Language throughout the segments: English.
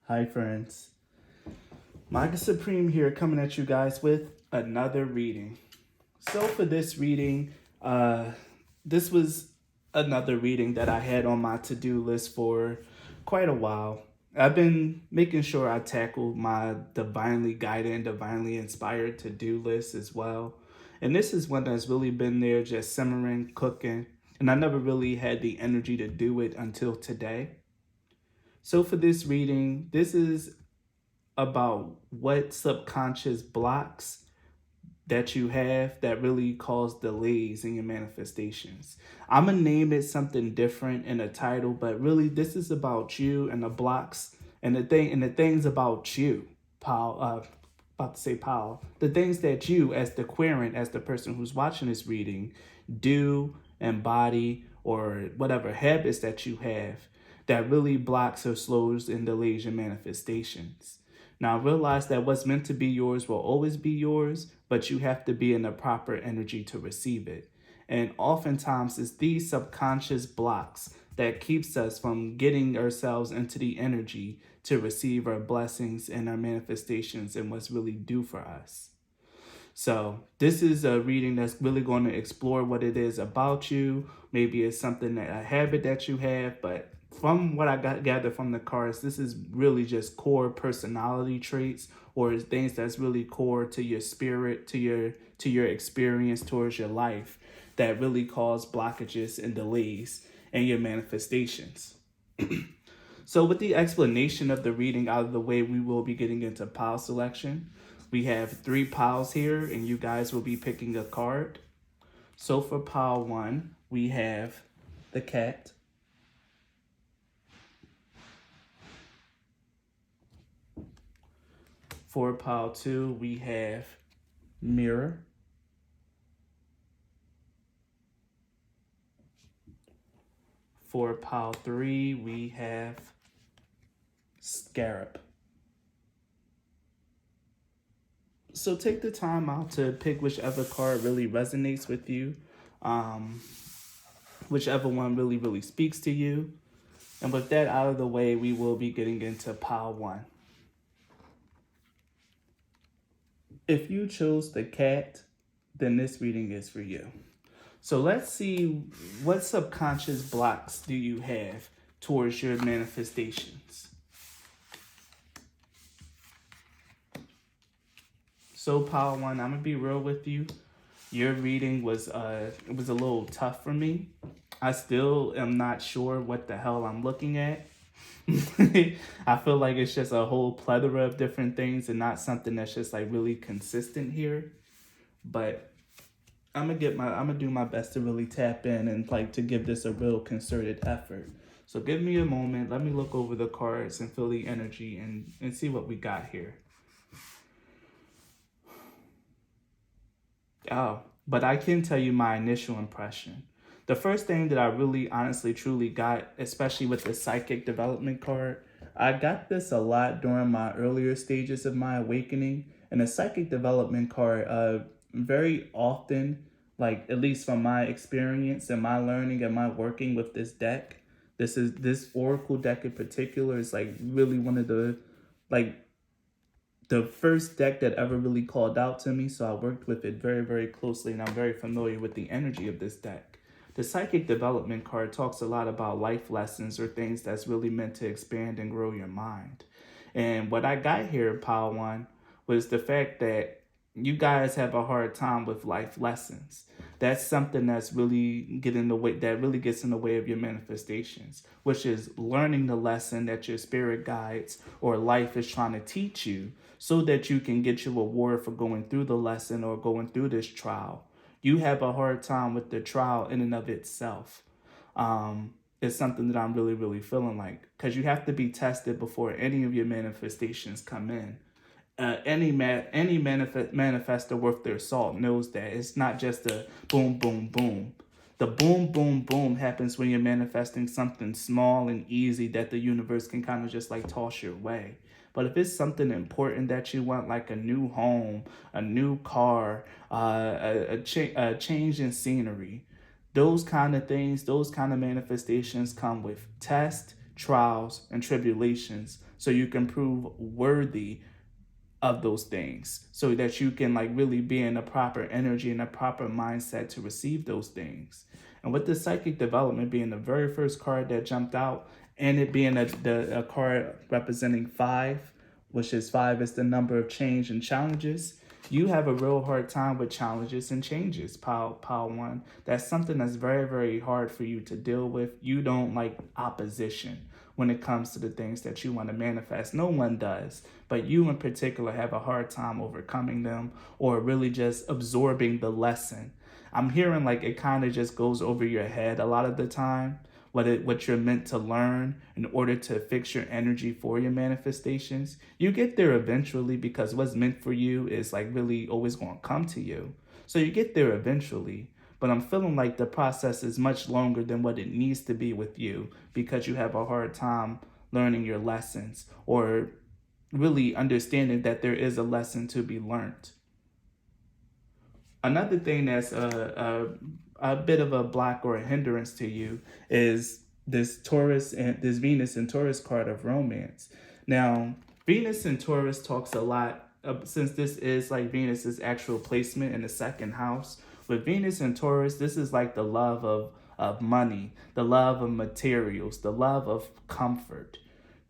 Hi friends, Micah Supreme here coming at you guys with another reading. So for this reading, this was another reading that I had on my to-do list for quite a while. I've been making sure I tackle my divinely guided and divinely inspired to-do list as well. And this is one that's really been there just simmering, cooking, and I never really had the energy to do it until today. So for this reading, this is about what subconscious blocks that you have that really cause delays in your manifestations. I'm gonna name it something different in the title, but really this is about you and the blocks and the things about you, Paul. About to say Paul. The things that you, as the querent, as the person who's watching this reading, do, embody, or whatever habits that you have that really blocks or slows and delays your manifestations. Now realize that what's meant to be yours will always be yours, but you have to be in the proper energy to receive it. And oftentimes it's these subconscious blocks that keeps us from getting ourselves into the energy to receive our blessings and our manifestations and what's really due for us. So this is a reading that's really going to explore what it is about you. Maybe it's something that a habit that you have, but from what I got gathered from the cards, this is really just core personality traits or things that's really core to your spirit, to your experience towards your life that really cause blockages and delays in your manifestations. So with the explanation of the reading out of the way, we will be getting into pile selection. We have 3 piles here, and you guys will be picking a card. So for pile 1, we have the cat. For pile 2, we have mirror. For pile 3, we have scarab. So take the time out to pick whichever card really resonates with you, whichever one really, really speaks to you. And with that out of the way, we will be getting into pile 1. If you chose the cat, then this reading is for you. So let's see, what subconscious blocks do you have towards your manifestations? So pile 1, I'm gonna be real with you. Your reading was it was a little tough for me. I still am not sure what the hell I'm looking at. I feel like it's just a whole plethora of different things and not something that's just like really consistent here. But I'm gonna do my best to really tap in and like to give this a real concerted effort. So give me a moment. Let me look over the cards and feel the energy and see what we got here. Oh, but I can tell you my initial impression. The first thing that I really honestly truly got, especially with the psychic development card, I got this a lot during my earlier stages of my awakening. And the psychic development card, very often, like at least from my experience and my learning and my working with this deck, this oracle deck in particular is like really one of like the first deck that ever really called out to me. So I worked with it very, very closely, and I'm very familiar with the energy of this deck. The psychic development card talks a lot about life lessons or things that's really meant to expand and grow your mind. And what I got here, pile 1, was the fact that you guys have a hard time with life lessons. That's something that's really that really gets in the way of your manifestations, which is learning the lesson that your spirit guides or life is trying to teach you so that you can get your reward for going through the lesson or going through this trial. You have a hard time with the trial in and of itself. It's something that I'm really, really feeling like, because you have to be tested before any of your manifestations come in. Any manifestor worth their salt knows that it's not just a boom, boom, boom. The boom, boom, boom happens when you're manifesting something small and easy that the universe can kind of just like toss your way. But if it's something important that you want, like a new home, a new car, a change in scenery, those kind of things, those kind of manifestations come with test, trials, and tribulations so you can prove worthy of those things so that you can like really be in a proper energy and a proper mindset to receive those things. And with the psychic development being the very first card that jumped out, and it being a card representing five, which is five is the number of change and challenges, you have a real hard time with challenges and changes, pile one. That's something that's very, very hard for you to deal with. You don't like opposition when it comes to the things that you want to manifest. No one does, but you in particular have a hard time overcoming them or really just absorbing the lesson. I'm hearing like it kind of just goes over your head a lot of the time, what you're meant to learn in order to fix your energy for your manifestations. You get there eventually because what's meant for you is like really always going to come to you. So you get there eventually. But I'm feeling like the process is much longer than what it needs to be with you because you have a hard time learning your lessons or really understanding that there is a lesson to be learned. Another thing that's a bit of a block or a hindrance to you is this Taurus and this Venus and Taurus card of romance. Now, Venus and Taurus talks a lot since this is like Venus's actual placement in the second house. With Venus and Taurus, this is like the love of money, the love of materials, the love of comfort.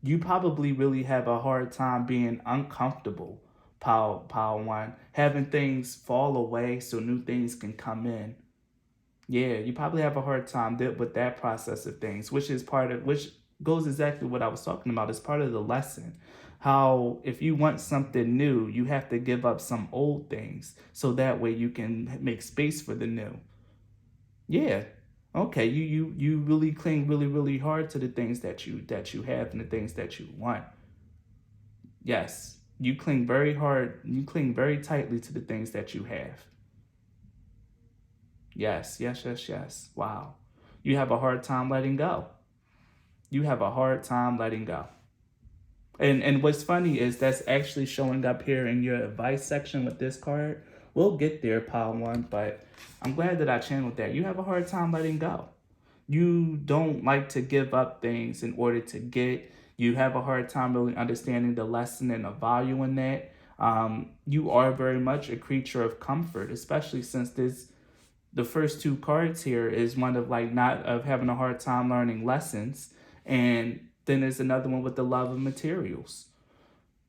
You probably really have a hard time being uncomfortable, Power One, having things fall away so new things can come in. Yeah, you probably have a hard time with that process of things, which goes exactly what I was talking about. It's part of the lesson. How if you want something new, you have to give up some old things so that way you can make space for the new. Yeah. Okay, you really cling really, really hard to the things that you have and the things that you want. Yes. You cling very hard, you cling very tightly to the things that you have. Yes, yes, yes, yes. Wow. You have a hard time letting go. You have a hard time letting go. And what's funny is that's actually showing up here in your advice section with this card. We'll get there, pile one, but I'm glad that I channeled that. You have a hard time letting go. You don't like to give up things in order to get. You have a hard time really understanding the lesson and the value in that. You are very much a creature of comfort, especially since the first two cards here is one of like not of having a hard time learning lessons, and then there's another one with the love of materials.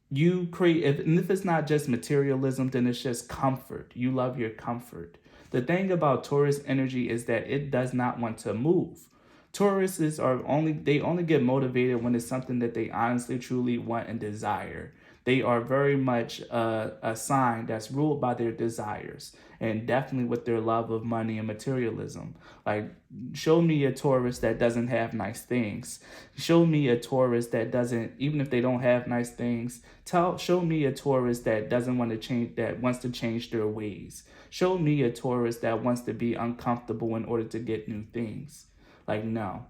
You create if it's not just materialism, then it's just comfort. You love your comfort. The thing about Taurus energy is that it does not want to move. Tauruses are only get motivated when it's something that they honestly truly want and desire. They are very much a sign that's ruled by their desires and definitely with their love of money and materialism. Like, show me a Taurus that doesn't have nice things. Show me a Taurus that doesn't, even if they don't have nice things, show me a Taurus that doesn't want to change, that wants to change their ways. Show me a Taurus that wants to be uncomfortable in order to get new things. Like, no.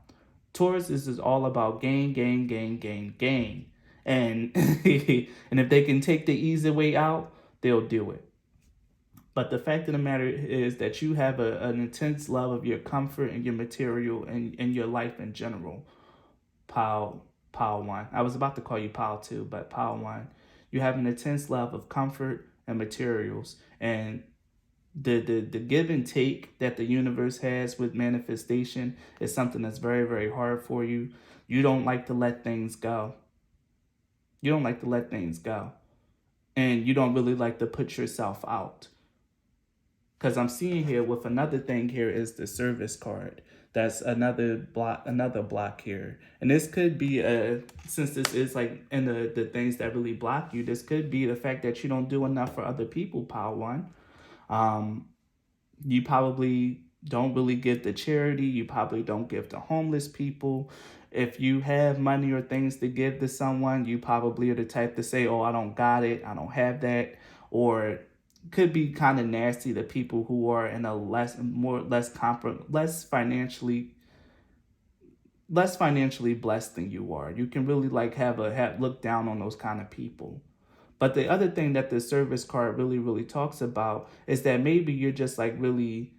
Taurus is all about gain, gain, gain, gain, gain. And and if they can take the easy way out, they'll do it. But the fact of the matter is that you have an intense love of your comfort and your material and your life in general. Pile one. I was about to call you pile two, but pile one. You have an intense love of comfort and materials. And the give and take that the universe has with manifestation is something that's very, very hard for you. You don't like to let things go. You don't like to let things go. And you don't really like to put yourself out. Because I'm seeing here with another thing here is the service card. That's another block here. And this could be, since this is like in the things that really block you, this could be the fact that you don't do enough for other people, pile one. You probably don't really give to charity. You probably don't give to homeless people. If you have money or things to give to someone, you probably are the type to say, oh, I don't got it, I don't have that. Or could be kind of nasty to people who are in a less financially blessed than you are. You can really like have look down on those kind of people. But the other thing that the service card really, really talks about is that maybe you're just like really,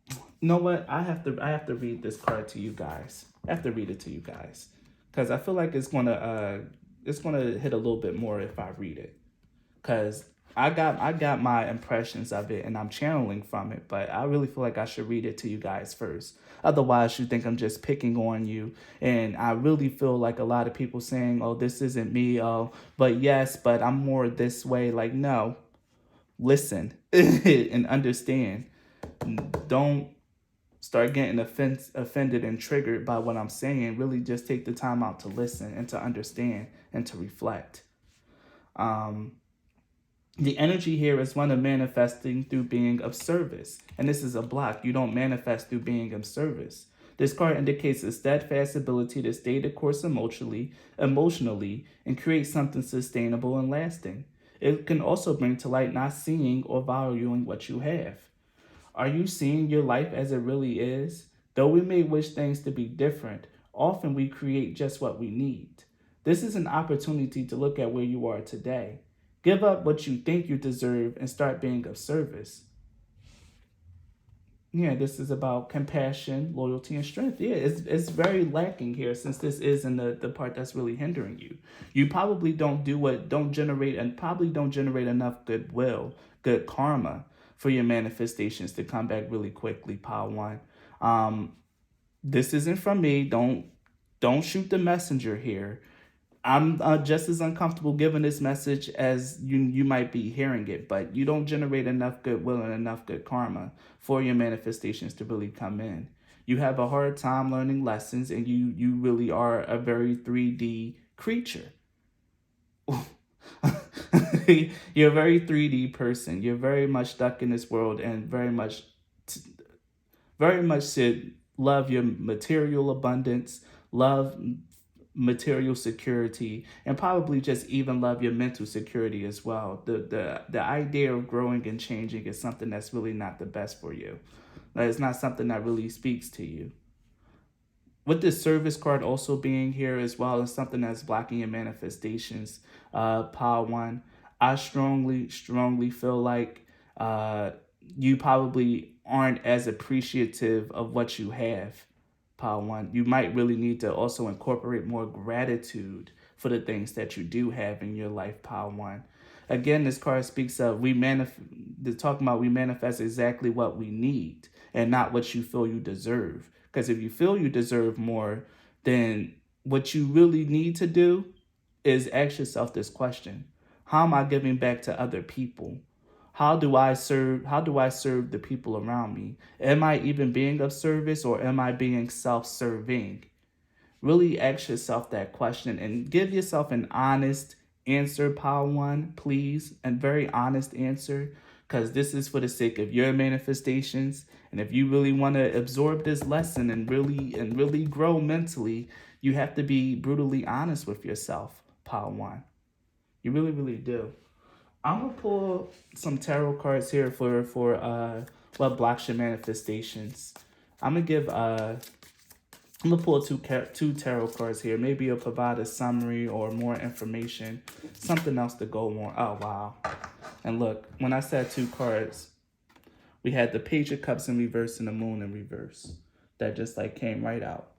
you know what? I have to read this card to you guys. I have to read it to you guys because I feel like it's gonna hit a little bit more if I read it, because I got my impressions of it and I'm channeling from it, but I really feel like I should read it to you guys first. Otherwise, you think I'm just picking on you, and I really feel like a lot of people saying, "Oh, this isn't me." Oh, but yes, but I'm more this way. Like, no, listen and understand. Don't start getting offended and triggered by what I'm saying. Really, just take the time out to listen and to understand and to reflect. Um, the energy here is one of manifesting through being of service. And this is a block. You don't manifest through being of service. This card indicates a steadfast ability to stay the course emotionally, and create something sustainable and lasting. It can also bring to light not seeing or valuing what you have. Are you seeing your life as it really is? Though we may wish things to be different, often we create just what we need. This is an opportunity to look at where you are today. Give up what you think you deserve and start being of service. Yeah, this is about compassion, loyalty, and strength. Yeah, it's very lacking here, since this isn't the part that's really hindering you. You probably don't generate enough goodwill, good karma for your manifestations to come back really quickly, pile one. Um, this isn't from me. Don't shoot the messenger here. I'm just as uncomfortable giving this message as you might be hearing it, but you don't generate enough goodwill and enough good karma for your manifestations to really come in. You have a hard time learning lessons, and you really are a very 3D creature. You're a very 3D person. You're very much stuck in this world, and very much should love your material abundance, love material security, and probably just even love your mental security as well. The idea of growing and changing is something that's really not the best for you. That is not something that really speaks to you. With this service card also being here as well as something that's blocking your manifestations, pile one, I strongly feel like you probably aren't as appreciative of what you have, pile one. You might really need to also incorporate more gratitude for the things that you do have in your life, pile one. Again, this card speaks of we manifest exactly what we need and not what you feel you deserve. Because if you feel you deserve more, then what you really need to do is ask yourself this question: how am I giving back to other people? How do I serve the people around me? Am I even being of service, or am I being self-serving? Really ask yourself that question and give yourself an honest answer, pile one, please. And very honest answer, because this is for the sake of your manifestations. And if you really want to absorb this lesson and really grow mentally, you have to be brutally honest with yourself, pile one. You really do. I'm gonna pull some tarot cards here for what blocks your manifestations. I'm gonna give I'm gonna pull two tarot cards here. Maybe it'll provide a summary or more information, something else to go on. Oh wow! And look, when I said two cards, we had the Page of Cups in reverse and the Moon in reverse. That just like came right out.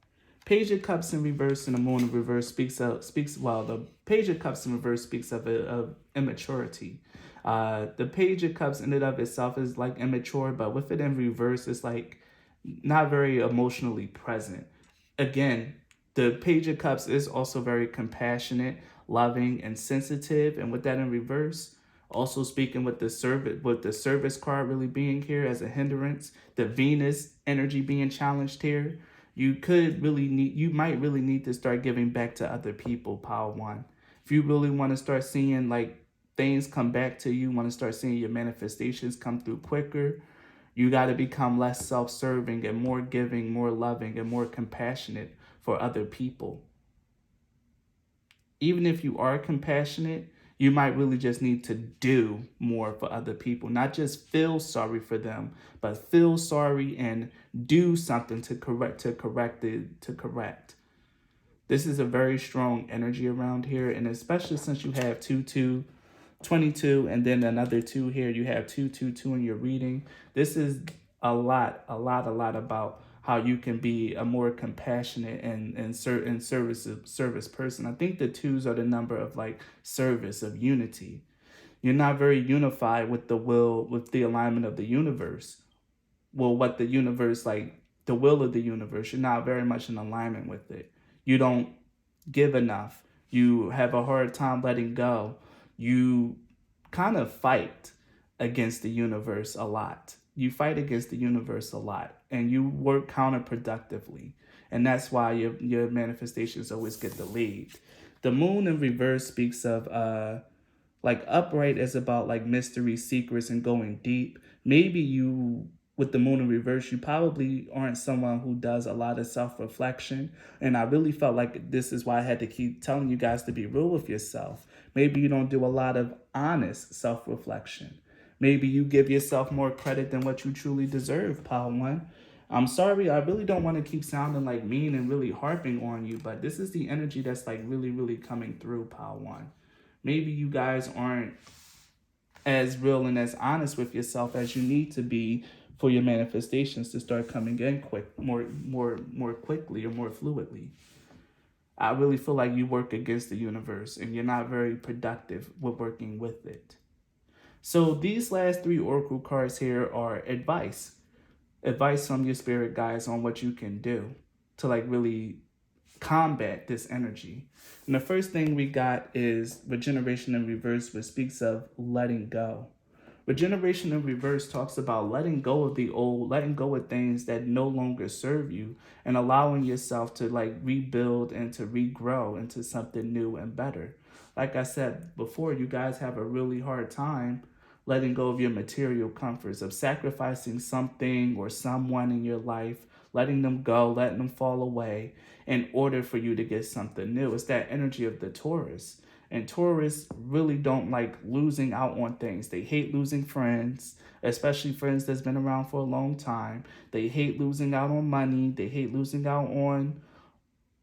Page of Cups in reverse and the Moon in reverse the Page of Cups in reverse speaks of immaturity. The Page of Cups in and of itself is like immature, but with it in reverse, it's like not very emotionally present. Again, the Page of Cups is also very compassionate, loving, and sensitive. And with that in reverse, also speaking with the service card really being here as a hindrance, the Venus energy being challenged here, you might really need to start giving back to other people, pile one. If you really want to start seeing like things come back to you, want to start seeing your manifestations come through quicker, you got to become less self-serving and more giving, more loving, and more compassionate for other people. Even if you are compassionate, you might really just need to do more for other people. Not just feel sorry for them, but feel sorry and do something to correct. This is a very strong energy around here, and especially since you have 22, and then another 2 here, you have 2 2 2 in your reading. This is a lot about how you can be a more compassionate and service person. I think the twos are the number of like service, of unity. You're not very unified with the will, with the alignment of the universe. Well, what the universe, like the will of the universe, you're not very much in alignment with it. You don't give enough. You have a hard time letting go. You kind of fight against the universe a lot. You fight against the universe a lot and you work counterproductively. And that's why your manifestations always get delayed. The moon in reverse speaks of like upright is about like mystery, secrets, and going deep. Maybe you, with the moon in reverse, you probably aren't someone who does a lot of self reflection. And I really felt like this is why I had to keep telling you guys to be real with yourself. Maybe you don't do a lot of honest self reflection. Maybe you give yourself more credit than what you truly deserve, Pile One. I'm sorry, I really don't want to keep sounding like mean and really harping on you, but this is the energy that's like really, really coming through, Pile One. Maybe you guys aren't as real and as honest with yourself as you need to be for your manifestations to start coming in more quickly or more fluidly. I really feel like you work against the universe and you're not very productive with working with it. So these last three oracle cards here are advice from your spirit guides on what you can do to like really combat this energy. And the first thing we got is regeneration in reverse, which speaks of letting go. Regeneration in reverse talks about letting go of the old, letting go of things that no longer serve you, and allowing yourself to like rebuild and to regrow into something new and better. Like I said before, you guys have a really hard time letting go of your material comforts, of sacrificing something or someone in your life, letting them go, letting them fall away in order for you to get something new. It's that energy of the Taurus. And Taurus really don't like losing out on things. They hate losing friends, especially friends that's been around for a long time. They hate losing out on money. They hate losing out on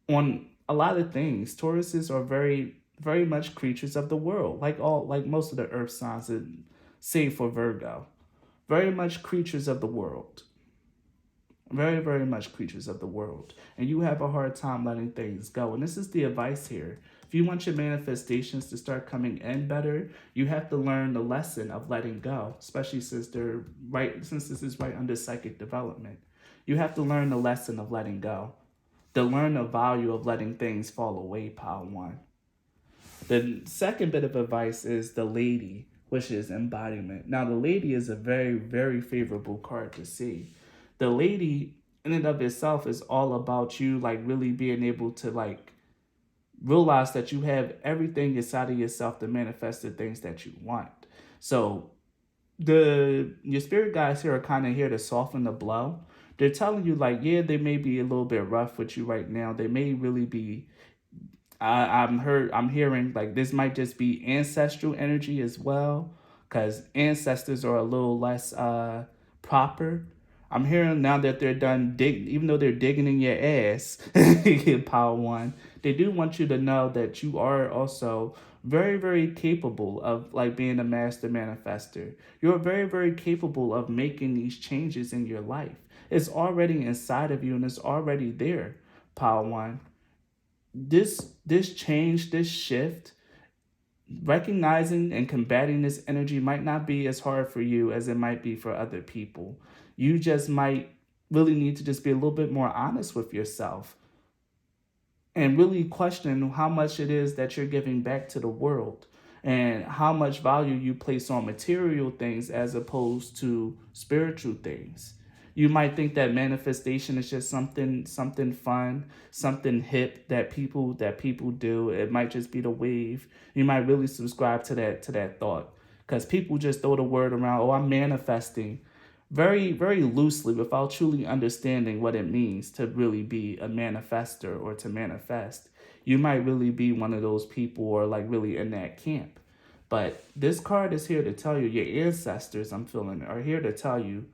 a lot of things. Tauruses are very, very much creatures of the world, like most of the earth signs, save for Virgo. Very much creatures of the world. Very, very much creatures of the world. And you have a hard time letting things go. And this is the advice here. If you want your manifestations to start coming in better, you have to learn the lesson of letting go, especially since this is right under psychic development. You have to learn the lesson of letting go. To learn the value of letting things fall away, Pile One. The second bit of advice is the Lady, which is embodiment. Now, the Lady is a very, very favorable card to see. The Lady in and of itself is all about you like really being able to like realize that you have everything inside of yourself to manifest the things that you want. So your spirit guides here are kind of here to soften the blow. They're telling you like, yeah, they may be a little bit rough with you right now. They may really be I'm hearing like this might just be ancestral energy as well, because ancestors are a little less proper. I'm hearing now that they're done even though they're digging in your ass, Power One, they do want you to know that you are also very, very capable of like being a master manifester. You're very, very capable of making these changes in your life. It's already inside of you and it's already there, Power One. This change, this shift, recognizing and combating this energy might not be as hard for you as it might be for other people. You just might really need to just be a little bit more honest with yourself and really question how much it is that you're giving back to the world and how much value you place on material things as opposed to spiritual things. You might think that manifestation is just something fun, something hip that people do. It might just be the wave. You might really subscribe to that thought because people just throw the word around. Oh, I'm manifesting, very, very loosely without truly understanding what it means to really be a manifester or to manifest. You might really be one of those people or like really in that camp. But this card is here to tell you, your ancestors, I'm feeling, are here to tell you,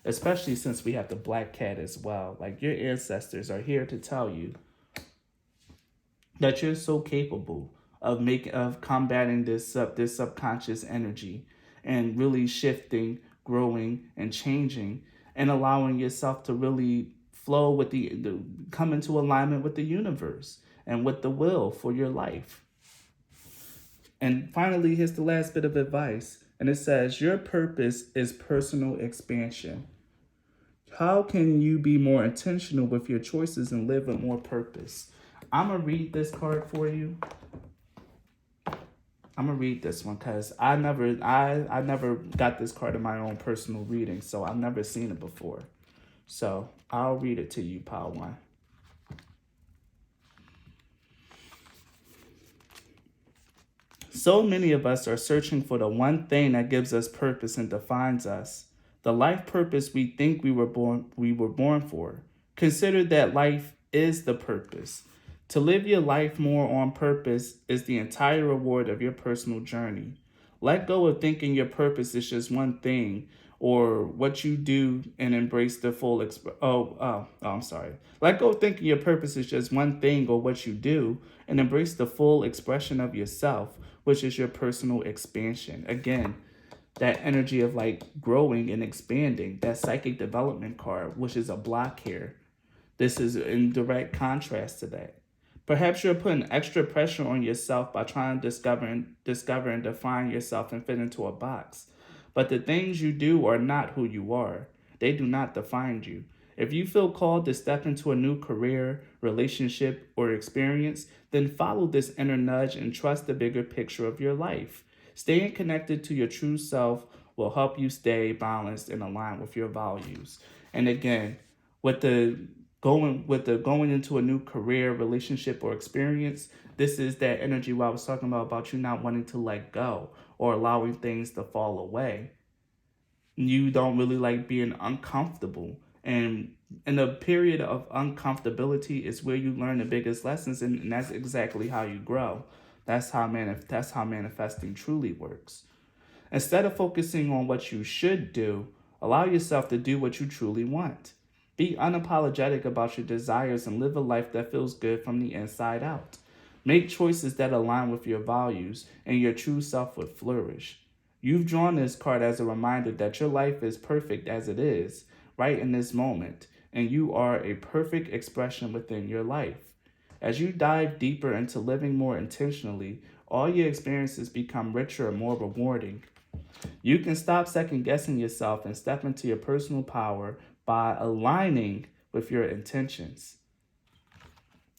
especially since we have the black cat as well. Like your ancestors are here to tell you that you're so capable of combating this subconscious energy and really shifting, growing, and changing, and allowing yourself to really flow with come into alignment with the universe and with the will for your life. And finally, here's the last bit of advice. And it says, your purpose is personal expansion. How can you be more intentional with your choices and live with more purpose? I'm going to read this card for you. I'm going to read this one because I never got this card in my own personal reading, so I've never seen it before. So I'll read it to you, Pile One. So many of us are searching for the one thing that gives us purpose and defines us, the life purpose we think we were born for. Consider that life is the purpose. To live your life more on purpose is the entire reward of your personal journey. Let go of thinking your purpose is just one thing or what you do and embrace the full Let go of thinking your purpose is just one thing or what you do and embrace the full expression of yourself, which is your personal expansion. Again, that energy of like growing and expanding, that psychic development card, which is a block here. This is in direct contrast to that. Perhaps you're putting extra pressure on yourself by trying to discover and define yourself and fit into a box. But the things you do are not who you are. They do not define you. If you feel called to step into a new career, relationship, or experience, then follow this inner nudge and trust the bigger picture of your life. Staying connected to your true self will help you stay balanced and aligned with your values. And again, with the going into a new career, relationship, or experience, this is that energy what I was talking about you not wanting to let go or allowing things to fall away. You don't really like being uncomfortable. And in a period of uncomfortability is where you learn the biggest lessons, and that's exactly how you grow. That's how manifesting truly works. Instead of focusing on what you should do, allow yourself to do what you truly want. Be unapologetic about your desires and live a life that feels good from the inside out. Make choices that align with your values, and your true self would flourish. You've drawn this card as a reminder that your life is perfect as it is, right in this moment, and you are a perfect expression within your life. As you dive deeper into living more intentionally, all your experiences become richer and more rewarding. You can stop second guessing yourself and step into your personal power by aligning with your intentions.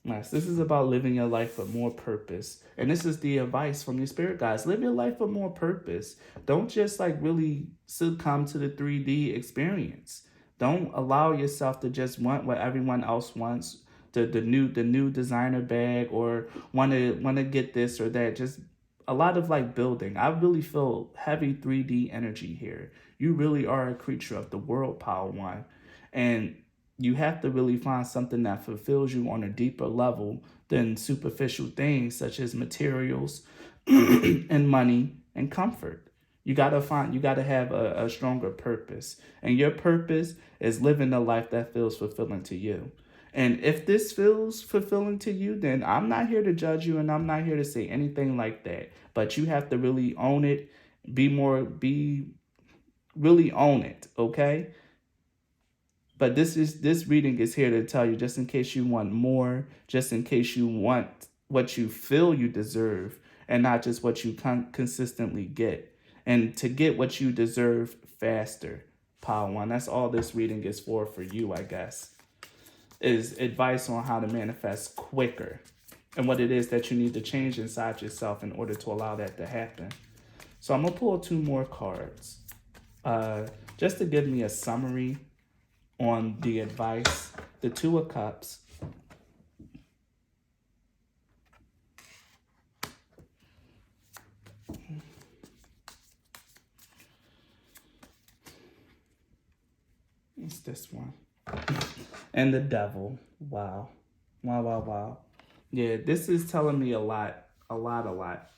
Yes, this is about living your life with more purpose. And this is the advice from your spirit guides. Live your life with more purpose. Don't just really succumb to the 3D experience. Don't allow yourself to just want what everyone else wants, the new designer bag, or want to get this or that. Just a lot of building. I really feel heavy 3D energy here. You really are a creature of the world, Pile One. And you have to really find something that fulfills you on a deeper level than superficial things such as materials and money and comfort. You gotta have a stronger purpose. And your purpose is living a life that feels fulfilling to you. And if this feels fulfilling to you, then I'm not here to judge you and I'm not here to say anything like that. But you have to really own it, really own it, okay? But this reading is here to tell you, just in case you want more, just in case you want what you feel you deserve and not just what you consistently get. And to get what you deserve faster, Pile One. That's all this reading is for you, I guess. Is advice on how to manifest quicker and what it is that you need to change inside yourself in order to allow that to happen. So I'm going to pull 2 more cards just to give me a summary on the advice. The 2 of Cups. It's this one. And the Devil. Wow. Wow. Yeah, this is telling me a lot.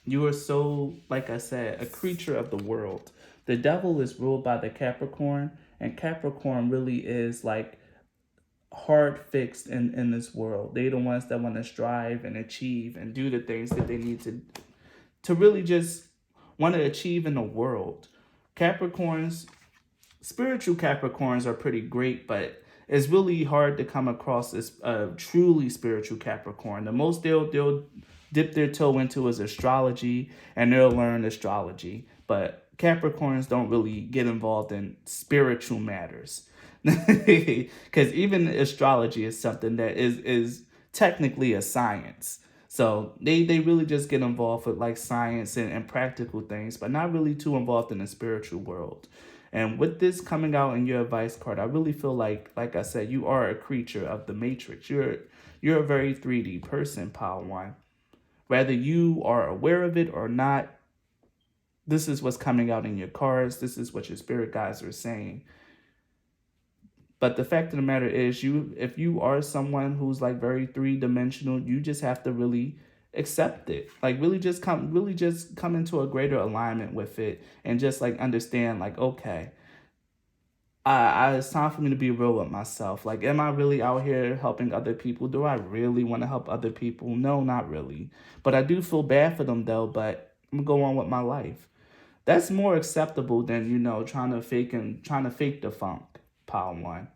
You are so, like I said, a creature of the world. The Devil is ruled by the Capricorn, and Capricorn really is hard fixed in this world. They're the ones that want to strive and achieve and do the things that they need to really just want to achieve in the world. Spiritual Capricorns are pretty great, but it's really hard to come across as a truly spiritual Capricorn. The most they'll dip their toe into is astrology, and they'll learn astrology. But Capricorns don't really get involved in spiritual matters. Because even astrology is something that is technically a science. So they really just get involved with like science and practical things, but not really too involved in the spiritual world. And with this coming out in your advice card, I really feel like I said, you are a creature of the matrix. You're a very 3D person, Pile One. Whether you are aware of it or not, this is what's coming out in your cards. This is what your spirit guides are saying. But the fact of the matter is, if you are someone who's like very three-dimensional, you just have to really accept it. Like really just come into a greater alignment with it and just like understand like, okay, it's time for me to be real with myself. Like, am I really out here helping other people? Do I really want to help other people? No, not really. But I do feel bad for them though, but I'm gonna go on with my life. That's more acceptable than, trying to fake the funk, Pile One.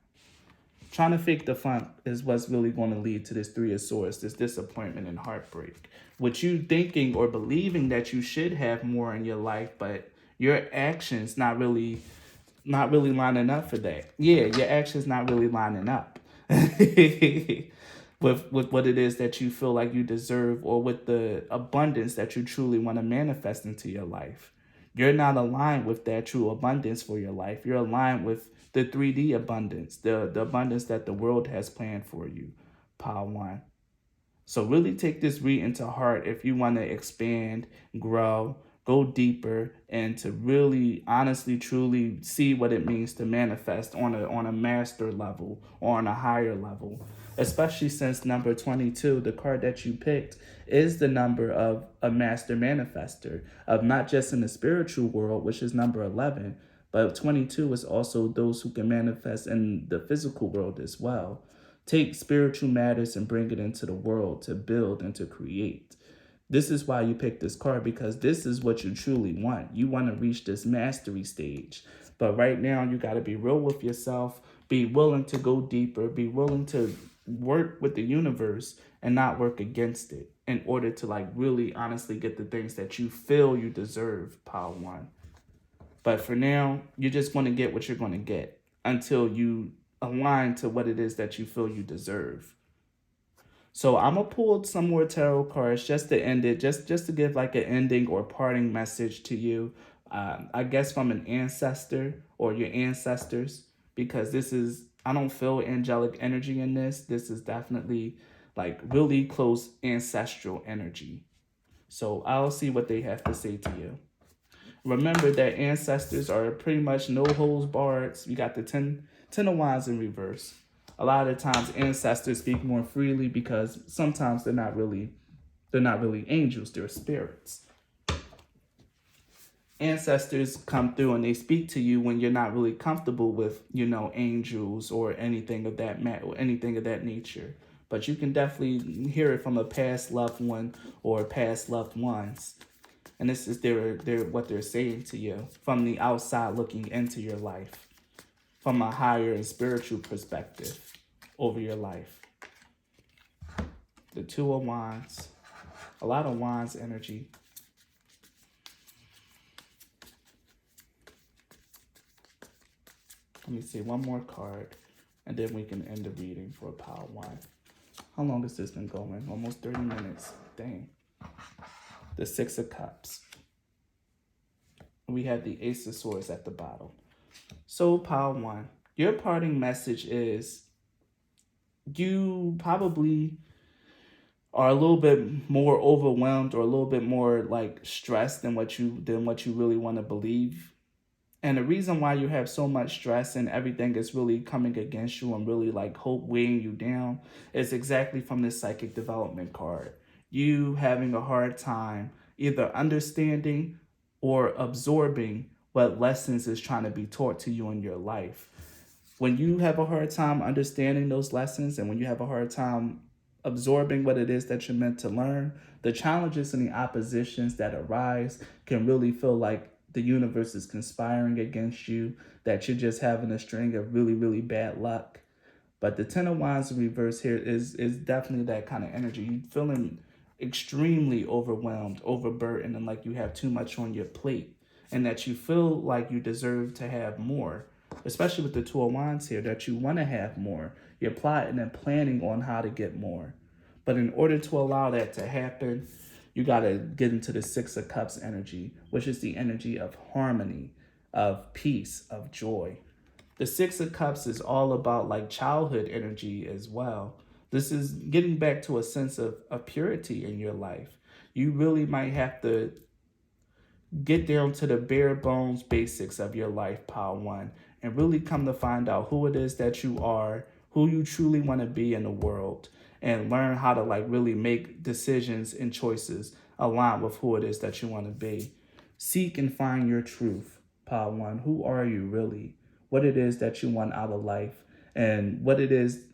Trying to fake the funk is what's really going to lead to this Three of Swords, this disappointment and heartbreak. With you thinking or believing that you should have more in your life, but your actions not really lining up for that. Yeah, your actions not really lining up with what it is that you feel like you deserve, or with the abundance that you truly want to manifest into your life. You're not aligned with that true abundance for your life. You're aligned with the 3D abundance, the abundance that the world has planned for you, Pile One. So really take this reading to heart if you want to expand, grow, go deeper, and to really honestly, truly see what it means to manifest on a master level or on a higher level. Especially since number 22, the card that you picked, is the number of a master manifester, of not just in the spiritual world, which is number 11, but 22 is also those who can manifest in the physical world as well. Take spiritual matters and bring it into the world to build and to create. This is why you picked this card, because this is what you truly want. You want to reach this mastery stage. But right now, you got to be real with yourself, be willing to go deeper, be willing to work with the universe and not work against it in order to like really honestly get the things that you feel you deserve, Pile One. But for now, you just want to get what you're going to get until you align to what it is that you feel you deserve. So I'm gonna pull some more tarot cards just to end it, just to give like an ending or parting message to you. I guess from an ancestor or your ancestors, because I don't feel angelic energy in this. This is definitely like really close ancestral energy. So I'll see what they have to say to you. Remember that ancestors are pretty much no holds barred. You got the 10 of Wands in reverse. A lot of times ancestors speak more freely because sometimes they're not really angels, they're spirits. Ancestors come through and they speak to you when you're not really comfortable with, angels or anything of that nature. But you can definitely hear it from a past loved one or past loved ones. And this is their what they're saying to you from the outside looking into your life, from a higher and spiritual perspective over your life. The 2 of Wands, a lot of Wands energy. Let me see one more card, and then we can end the reading for Pile One. How long has this been going? Almost 30 minutes. Dang. The 6 of Cups. We have the Ace of Swords at the bottom. So, Pile One, your parting message is you probably are a little bit more overwhelmed or a little bit more like stressed than what you really want to believe. And the reason why you have so much stress and everything is really coming against you and really like hope weighing you down is exactly from this psychic development card. You having a hard time either understanding or absorbing what lessons is trying to be taught to you in your life. When you have a hard time understanding those lessons and when you have a hard time absorbing what it is that you're meant to learn, the challenges and the oppositions that arise can really feel like the universe is conspiring against you, that you're just having a string of really, really bad luck. But the Ten of Wands in reverse here is definitely that kind of energy. You feeling extremely overwhelmed, overburdened, and like you have too much on your plate, and that you feel like you deserve to have more. Especially with the Two of Wands here, that you want to have more. You're plotting and planning on how to get more. But in order to allow that to happen, you got to get into the Six of Cups energy, which is the energy of harmony, of peace, of joy. The Six of Cups is all about like childhood energy as well. This is getting back to a sense of purity in your life. You really might have to get down to the bare bones basics of your life, pile one, and really come to find out who it is that you are, who you truly want to be in the world, and learn how to like really make decisions and choices align with who it is that you want to be. Seek and find your truth, pile one. Who are you really? What it is that you want out of life, and what it is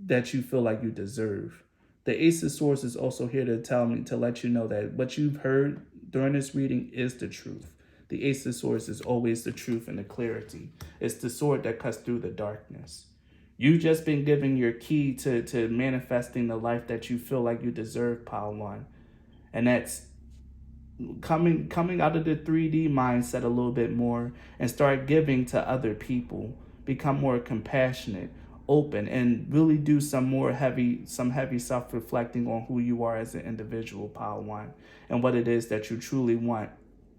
that you feel like you deserve. The Ace of Swords is also here to tell me, to let you know that what you've heard during this reading is the truth. The Ace of Swords is always the truth and the clarity. It's the sword that cuts through the darkness. You've just been given your key to manifesting the life that you feel like you deserve, pile one. And that's coming out of the 3D mindset a little bit more and start giving to other people. Become more compassionate, open, and really do some heavy self-reflecting on who you are as an individual, pile one, and what it is that you truly want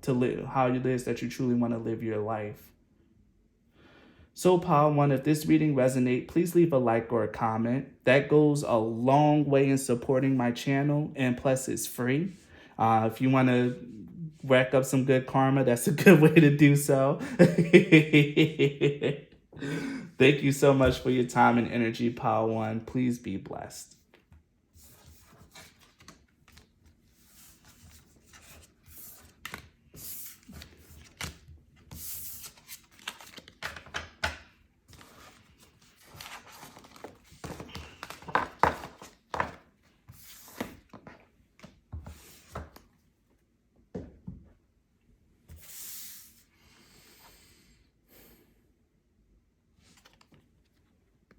to live, how it is that you truly want to live your life. So pile one, if this reading resonates, please leave a like or a comment. That goes a long way in supporting my channel, and plus it's free. If you want to rack up some good karma, that's a good way to do so. Thank you so much for your time and energy, pile one. Please be blessed.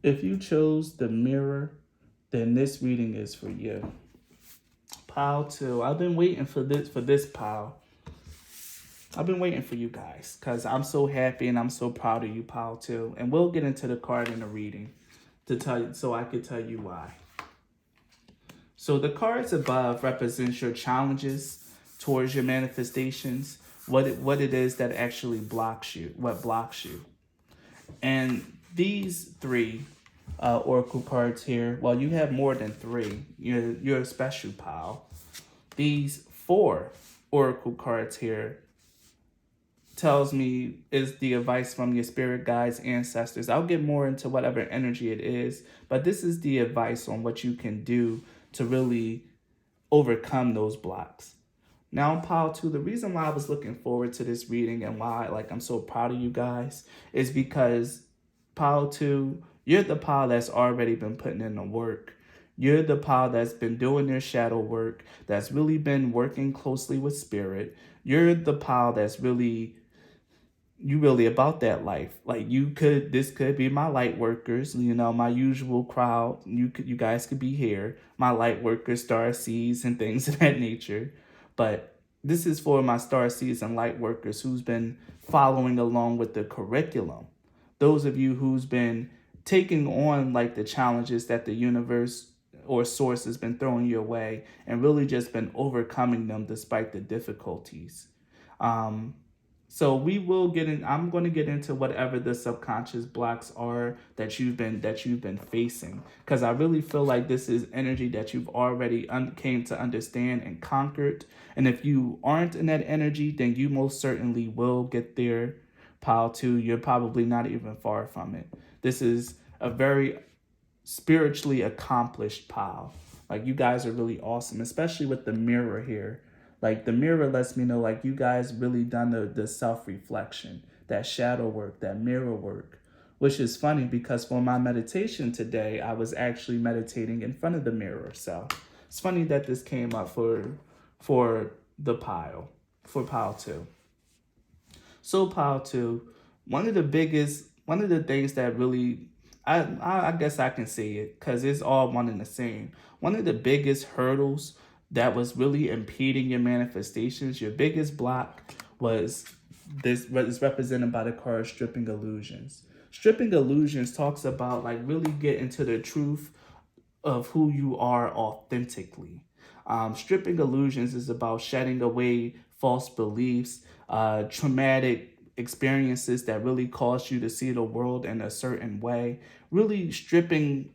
If you chose the mirror, then this reading is for you. Pile two. I've been waiting for this pile. I've been waiting for you guys because I'm so happy and I'm so proud of you, pile two. And we'll get into the card in the reading to tell you, so I could tell you why. So the cards above represents your challenges towards your manifestations, what it is that actually blocks you, what blocks you. And these three oracle cards here, well, you have more than three. You're a special pile. These four oracle cards here tells me is the advice from your spirit guides, ancestors. I'll get more into whatever energy it is, but this is the advice on what you can do to really overcome those blocks. Now, pile two, the reason why I was looking forward to this reading and why I'm so proud of you guys is because pile two, you're the pile that's already been putting in the work. You're the pile that's been doing their shadow work, that's really been working closely with spirit. You're the pile that's really about that life. Like this could be my light workers, my usual crowd. You guys could be here, my light workers, star seeds and things of that nature. But this is for my star seeds and light workers who's been following along with the curriculum. Those of you who's been taking on like the challenges that the universe or source has been throwing your way and really just been overcoming them despite the difficulties. So we will get in. I'm going to get into whatever the subconscious blocks are that you've been facing, because I really feel like this is energy that you've already came to understand and conquered. And if you aren't in that energy, then you most certainly will get there. Pile two, you're probably not even far from it. This is a very spiritually accomplished pile. Like, you guys are really awesome, especially with the mirror here. Like, the mirror lets me know, like, you guys really done the self-reflection, that shadow work, that mirror work, which is funny because for my meditation today, I was actually meditating in front of the mirror. So it's funny that this came up for pile two. So pile two, one of the things that really I guess I can say it because it's all one and the same. One of the biggest hurdles that was really impeding your manifestations, your biggest block was this what is represented by the card stripping illusions. Stripping illusions talks about like really getting to the truth of who you are authentically. Stripping illusions is about shedding away false beliefs, traumatic experiences that really cause you to see the world in a certain way, really stripping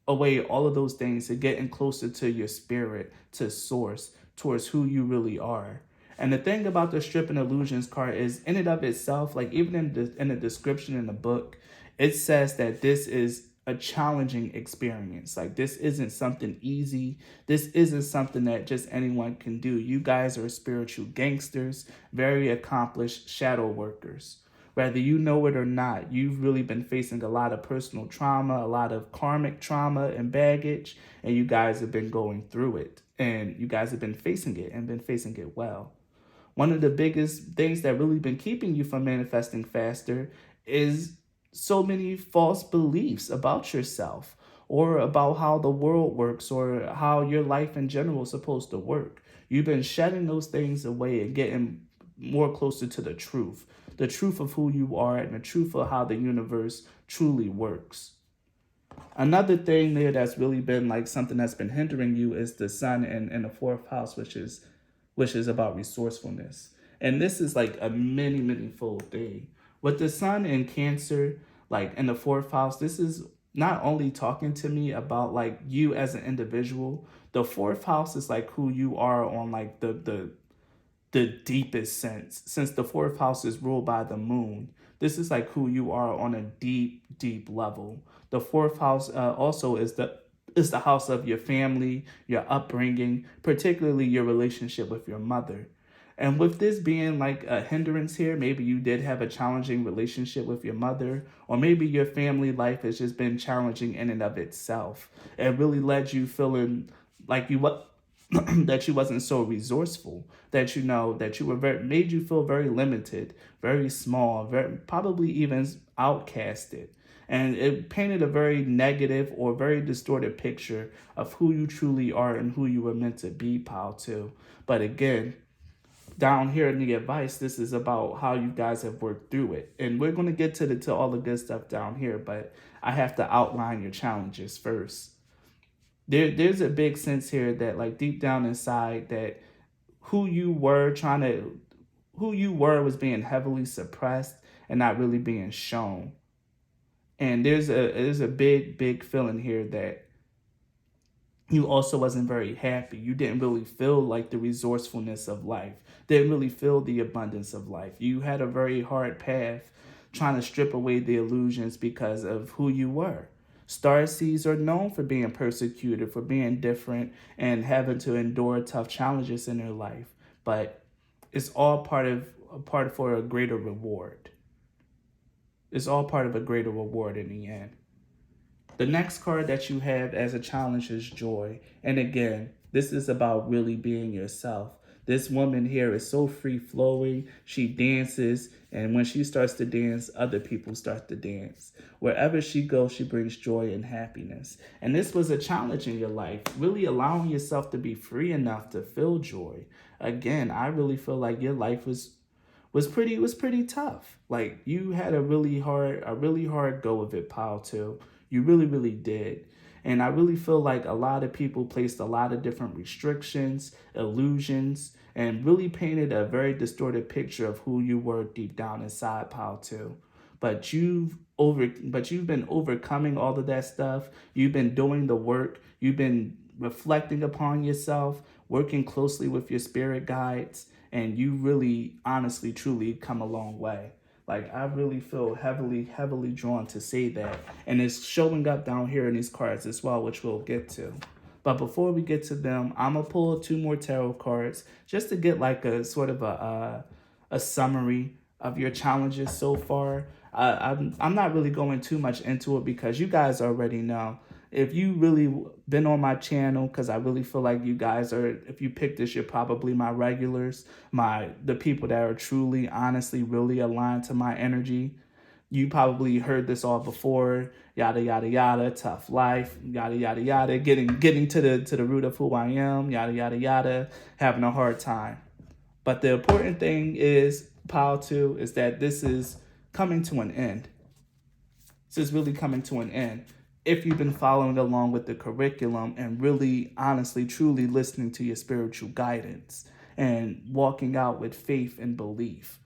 away all of those things and getting closer to your spirit, to source, towards who you really are. And the thing about the stripping illusions card is in and of itself, like even in the description in the book, it says that this is a challenging experience. Like this isn't something easy. This isn't something that just anyone can do. You guys are spiritual gangsters, very accomplished shadow workers. Whether you know it or not, you've really been facing a lot of personal trauma, a lot of karmic trauma and baggage, and you guys have been going through it. And you guys have been facing it and been facing it well. One of the biggest things that really been keeping you from manifesting faster is so many false beliefs about yourself or about how the world works or how your life in general is supposed to work. You've been shedding those things away and getting more closer to the truth of who you are and the truth of how the universe truly works. Another thing there that's really been like something that's been hindering you is the sun in the fourth house, which is about resourcefulness. And this is like a many fold thing. With the sun in Cancer, like in the fourth house, this is not only talking to me about like you as an individual. The fourth house is like who you are on like the deepest sense. Since the fourth house is ruled by the moon, this is like who you are on a deep level. The fourth house also is the house of your family, your upbringing, particularly your relationship with your mother. And with this being like a hindrance here, maybe you did have a challenging relationship with your mother, or maybe your family life has just been challenging in and of itself. It really led you feeling like you what that you wasn't so resourceful, that you know that you were very made you feel very limited, very small, very probably even outcasted. And it painted a very negative or very distorted picture of who you truly are and who you were meant to be, pal, too. But again, down here in the advice, this is about how you guys have worked through it. And we're going to get to all the good stuff down here, but I have to outline your challenges first. There's a big sense here that like deep down inside that who you were trying to who you were was being heavily suppressed and not really being shown. And there's a big feeling here that you also wasn't very happy. You didn't really feel like the resourcefulness of life, didn't really feel the abundance of life. You had a very hard path trying to strip away the illusions because of who you were. Starseeds are known for being persecuted, for being different, and having to endure tough challenges in their life. But it's all part for a greater reward. It's all part of a greater reward in the end. The next card that you have as a challenge is joy. And again, this is about really being yourself. This woman here is so free flowing. She dances. And when she starts to dance, other people start to dance. Wherever she goes, she brings joy and happiness. And this was a challenge in your life, really allowing yourself to be free enough to feel joy. Again, I really feel like your life was pretty tough. Like you had a really hard go of it, pal, too. You really did. And I really feel like a lot of people placed a lot of different restrictions, illusions, and really painted a very distorted picture of who you were deep down inside, pal, too. But you've been overcoming all of that stuff. You've been doing the work. You've been reflecting upon yourself, working closely with your spirit guides, and you really honestly truly come a long way. Like I really feel heavily drawn to say that. And it's showing up down here in these cards as well, which we'll get to. But before we get to them, I'm gonna pull two more tarot cards just to get like a sort of a summary of your challenges so far. I'm not really going too much into it because you guys already know. If you really been on my channel, because I really feel like you guys are, if you pick this, you're probably my regulars, the people that are truly, honestly, really aligned to my energy. You probably heard this all before, yada yada yada, tough life, yada yada yada, getting to the root of who I am, yada yada yada, having a hard time. But the important thing is, pile two, is that this is coming to an end. This is really coming to an end. If you've been following along with the curriculum and really, honestly, truly listening to your spiritual guidance and walking out with faith and belief,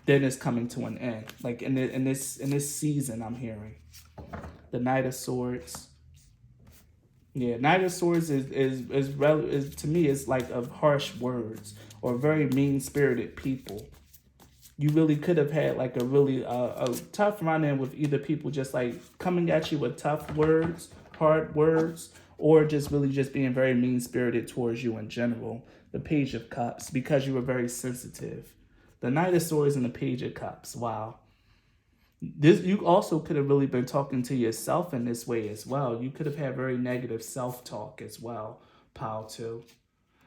then it's coming to an end. Like in this season, I'm hearing the Knight of Swords. Yeah, Knight of Swords is to me is like of harsh words or very mean spirited people. You really could have had like a really a tough run-in with either people just like coming at you with tough words, hard words, or just really just being very mean-spirited towards you in general. The Page of Cups, because you were very sensitive. The Knight of Swords and the Page of Cups. Wow. This, you also could have really been talking to yourself in this way as well. You could have had very negative self-talk as well, pile two.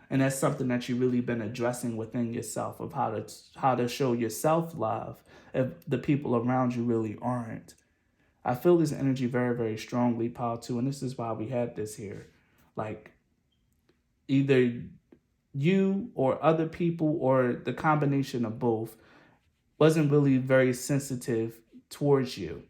And that's something that you've really been addressing within yourself, of how to show yourself love if the people around you really aren't. I feel this energy very, very strongly, pile two, and this is why we have this here. Like, either you or other people or the combination of both wasn't really very sensitive towards you.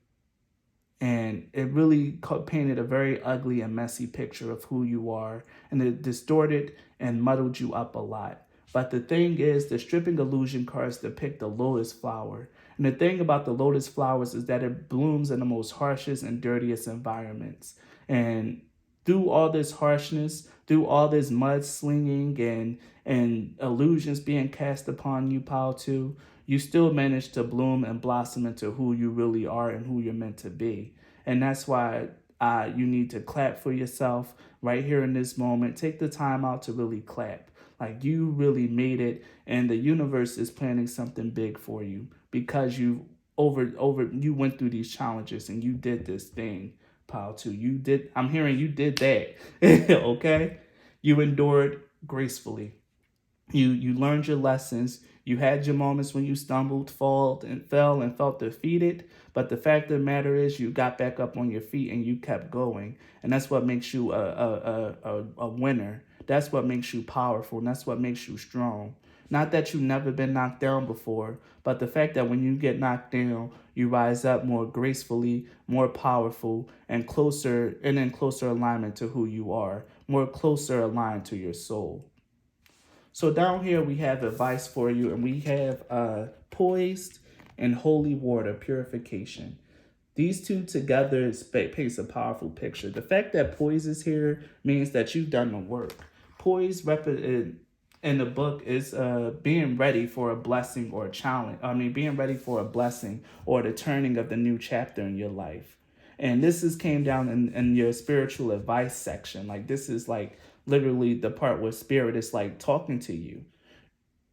And it really painted a very ugly and messy picture of who you are. And it distorted and muddled you up a lot. But the thing is, the stripping illusion cards depict the lotus flower. And the thing about the lotus flowers is that it blooms in the most harshest and dirtiest environments. And through all this harshness, through all this mudslinging and illusions being cast upon you, pile two, you still manage to bloom and blossom into who you really are and who you're meant to be. And that's why you need to clap for yourself right here in this moment. Take the time out to really clap. Like, you really made it, and the universe is planning something big for you because you went through these challenges and you did this thing, pile two. I'm hearing you did that. Okay? You endured gracefully. You learned your lessons. You had your moments when you stumbled, fell, and felt defeated. But the fact of the matter is, you got back up on your feet and you kept going. And that's what makes you a winner. That's what makes you powerful. And that's what makes you strong. Not that you've never been knocked down before, but the fact that when you get knocked down, you rise up more gracefully, more powerful, and in closer alignment to who you are, more closer aligned to your soul. So down here we have advice for you, and we have poised and holy water purification. These two together paints a powerful picture. The fact that poise is here means that you've done the work. Poise in the book is being ready for a blessing or a challenge. Being ready for a blessing or the turning of the new chapter in your life. And came down in your spiritual advice section. Like, this is like literally the part where spirit is like talking to you.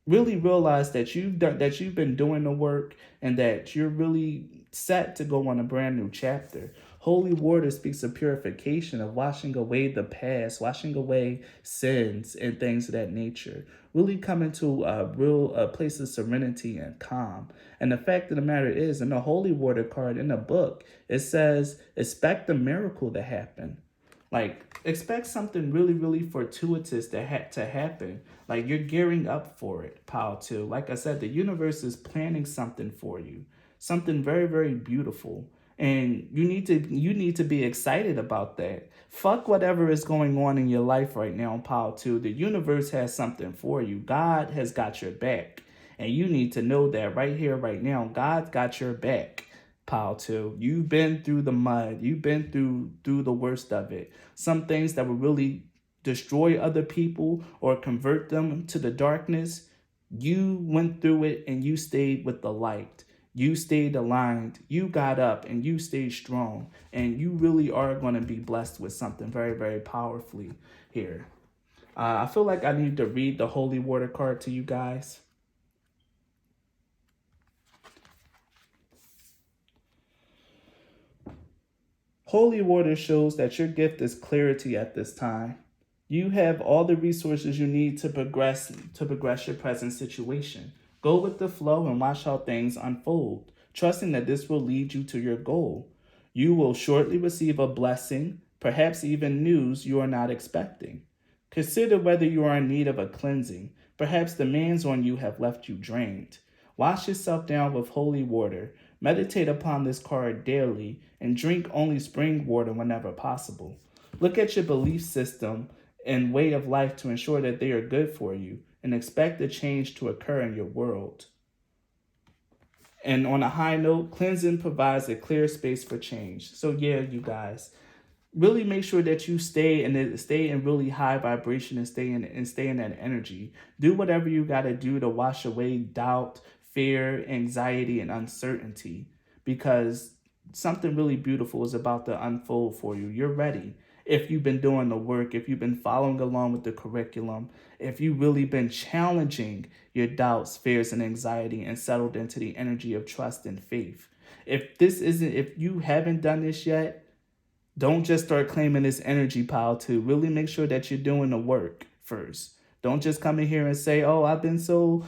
Really realize that you've been doing the work and that you're really set to go on a brand new chapter. Holy water speaks of purification, of washing away the past, washing away sins and things of that nature. Really come into a place of serenity and calm. And the fact of the matter is, in the holy water card in the book, it says, expect the miracle to happen. Like, expect something really, really fortuitous to happen. Like, you're gearing up for it, pile two. Like I said, the universe is planning something for you. Something very, very beautiful. And you need to be excited about that. Fuck whatever is going on in your life right now, pile two. The universe has something for you. God has got your back. And you need to know that right here, right now. God's got your back. Pile two. You've been through the mud. You've been through the worst of it. Some things that will really destroy other people or convert them to the darkness. You went through it and you stayed with the light. You stayed aligned. You got up and you stayed strong. And you really are going to be blessed with something very, very powerfully here. I feel like I need to read the holy water card to you guys. Holy water shows that your gift is clarity at this time. You have all the resources you need to progress your present situation. Go with the flow and watch how things unfold. trusting that this will lead you to your goal. You will shortly receive a blessing, perhaps even news you are not expecting. Consider whether you are in need of a cleansing. Perhaps demands on you have left you drained. Wash yourself down with holy water. Meditate upon this card daily and drink only spring water whenever possible. Look at your belief system and way of life to ensure that they are good for you and expect a change to occur in your world. And on a high note, cleansing provides a clear space for change. So yeah, you guys, really make sure that you stay in really high vibration and stay in that energy. Do whatever you got to do to wash away doubt, fear, anxiety, and uncertainty, because something really beautiful is about to unfold for you. You're ready. If you've been doing the work, if you've been following along with the curriculum, if you've really been challenging your doubts, fears, and anxiety and settled into the energy of trust and faith. If you haven't done this yet, don't just start claiming this energy pile too. Really make sure that you're doing the work first. Don't just come in here and say, "Oh, I've been so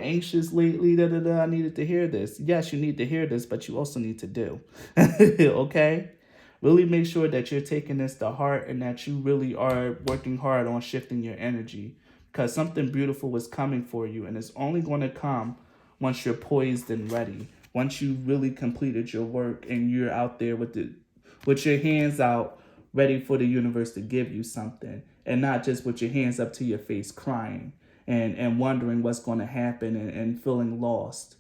anxious lately. Da, da, da, I needed to hear this." Yes, you need to hear this, but you also need to do. Okay? Really make sure that you're taking this to heart and that you really are working hard on shifting your energy, because something beautiful is coming for you, and it's only going to come once you're poised and ready. Once you really completed your work and you're out there with your hands out, ready for the universe to give you something, and not just with your hands up to your face crying and wondering what's going to happen and feeling lost.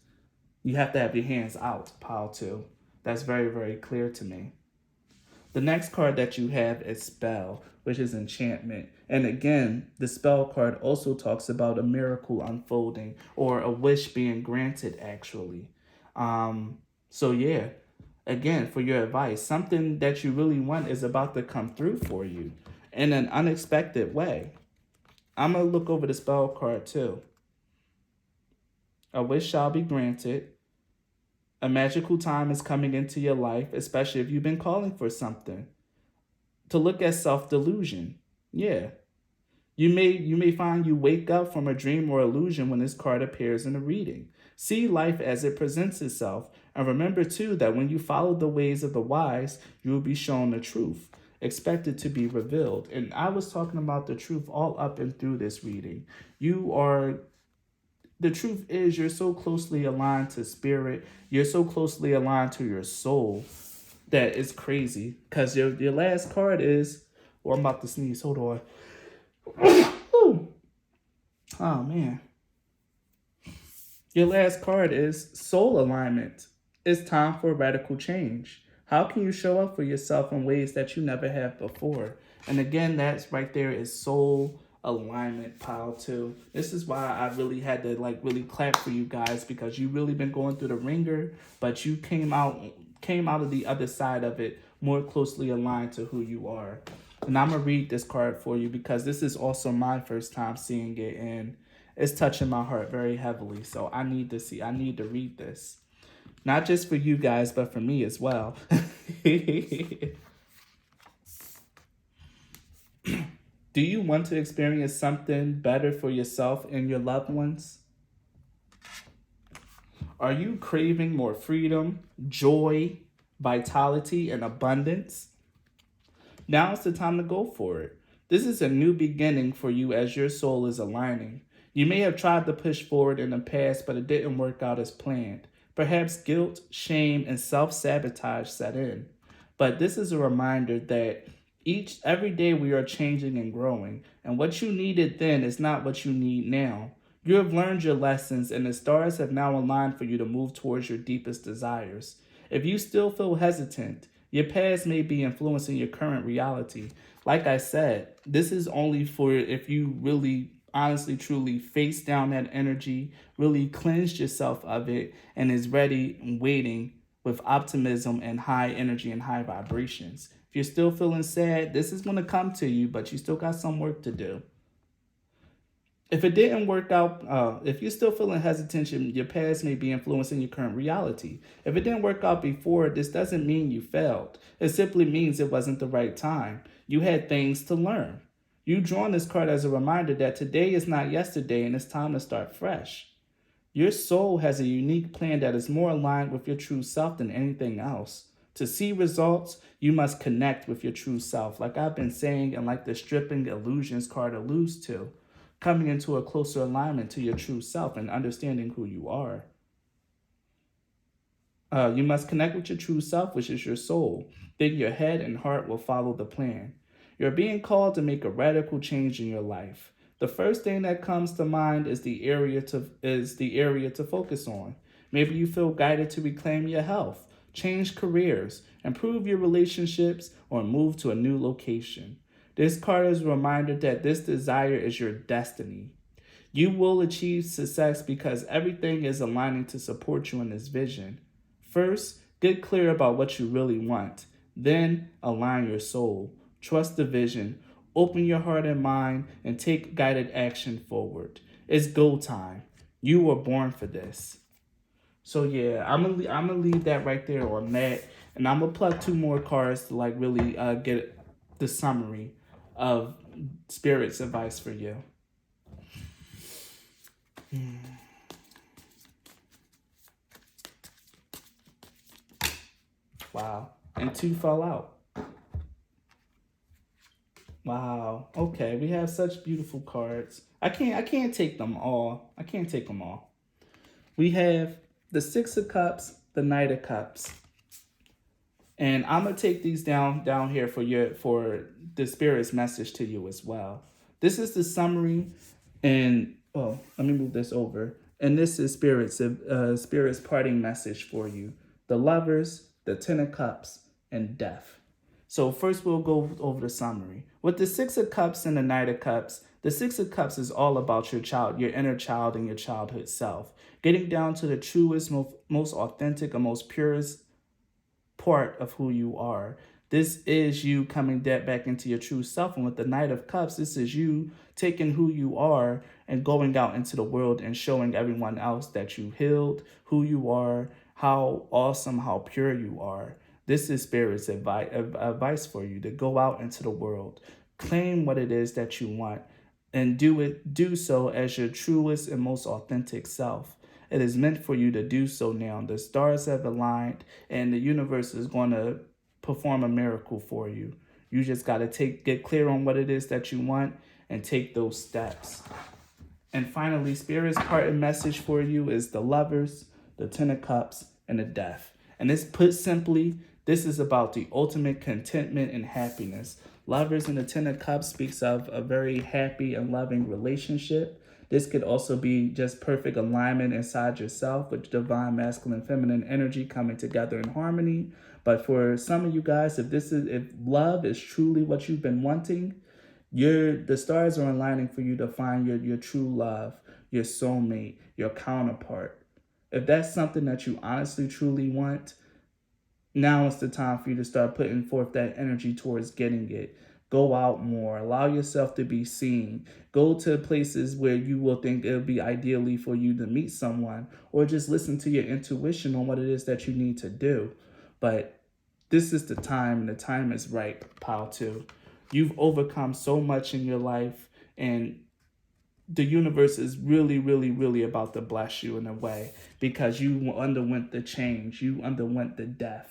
You have to have your hands out, pile two. That's very, very clear to me. The next card that you have is Spell, which is enchantment. And again, the Spell card also talks about a miracle unfolding or a wish being granted, actually. So yeah, again, for your advice, something that you really want is about to come through for you in an unexpected way. I'm going to look over the Spell card too. A wish shall be granted. A magical time is coming into your life, especially if you've been calling for something. To look at self-delusion. Yeah. You may find you wake up from a dream or illusion when this card appears in a reading. See life as it presents itself, and remember too that when you follow the ways of the wise, you will be shown the truth. Expect it to be revealed. And I was talking about the truth all up and through this reading. The truth is, you're so closely aligned to spirit, you're so closely aligned to your soul that it's crazy. Because your last card is, I'm about to sneeze, hold on. Oh man. Your last card is Soul Alignment. It's time for radical change. How can you show up for yourself in ways that you never have before? And again, that's right there is Soul Alignment, pile two. This is why I really had to really clap for you guys, because you really been going through the ringer, but you came out of the other side of it more closely aligned to who you are. And I'm gonna read this card for you because this is also my first time seeing it, and it's touching my heart very heavily. So I need to read this. Not just for you guys, but for me as well. Do you want to experience something better for yourself and your loved ones? Are you craving more freedom, joy, vitality, and abundance? Now is the time to go for it. This is a new beginning for you as your soul is aligning. You may have tried to push forward in the past, but it didn't work out as planned. Perhaps guilt, shame, and self-sabotage set in. But this is a reminder that every day we are changing and growing, and what you needed then is not what you need now. You have learned your lessons, and the stars have now aligned for you to move towards your deepest desires. If you still feel hesitant, your past may be influencing your current reality. Like I said, this is only for if you really honestly, truly face down that energy, really cleansed yourself of it, and is ready and waiting with optimism and high energy and high vibrations. If you're still feeling sad, this is going to come to you, but you still got some work to do. If it didn't work out, if you're still feeling hesitation, your past may be influencing your current reality. If it didn't work out before, this doesn't mean you failed. It simply means it wasn't the right time. You had things to learn. You drawn this card as a reminder that today is not yesterday and it's time to start fresh. Your soul has a unique plan that is more aligned with your true self than anything else. To see results, you must connect with your true self, like I've been saying, and like the stripping illusions card alludes to, coming into a closer alignment to your true self and understanding who you are. You must connect with your true self, which is your soul. Then your head and heart will follow the plan. You're being called to make a radical change in your life. The first thing that comes to mind is the area to focus on. Maybe you feel guided to reclaim your health, change careers, improve your relationships, or move to a new location. This card is a reminder that this desire is your destiny. You will achieve success because everything is aligning to support you in this vision. First, get clear about what you really want. Then, align your soul. Trust the vision. Open your heart and mind and take guided action forward. It's go time. You were born for this. So yeah, I'm gonna leave that right there on that, and I'm gonna pluck two more cards to like really get the summary of Spirit's advice for you. Wow, and two fell out. Wow. Okay, we have such beautiful cards. I can't take them all. I can't take them all. We have the Six of Cups, the Knight of Cups. And I'm gonna take these down here for the Spirit's message to you as well. This is the summary, and oh, let me move this over. And this is Spirit's parting message for you: the Lovers, the Ten of Cups, and Death. So first we'll go over the summary. With the Six of Cups and the Knight of Cups, the Six of Cups is all about your child, your inner child, and your childhood self. Getting down to the truest, most authentic, and most purest part of who you are. This is you coming back into your true self. And with the Knight of Cups, this is you taking who you are and going out into the world and showing everyone else that you healed, who you are, how awesome, how pure you are. This is Spirit's advice for you to go out into the world, claim what it is that you want, and do so as your truest and most authentic self. It is meant for you to do so now. The stars have aligned, and the universe is going to perform a miracle for you. You just got to get clear on what it is that you want and take those steps. And finally, Spirit's parting message for you is the Lovers, the Ten of Cups, and the Death. And this, put simply, this is about the ultimate contentment and happiness. Lovers and the Ten of Cups speaks of a very happy and loving relationship. This could also be just perfect alignment inside yourself with divine masculine feminine energy coming together in harmony. But for some of you guys, if love is truly what you've been wanting, the stars are aligning for you to find your true love, your soulmate, your counterpart. If that's something that you honestly truly want, now is the time for you to start putting forth that energy towards getting it. Go out more. Allow yourself to be seen. Go to places where you will think it'll be ideally for you to meet someone, or just listen to your intuition on what it is that you need to do. But this is the time, and the time is right, pile two. You've overcome so much in your life, and the universe is really, really, really about to bless you in a way because you underwent the change. You underwent the death.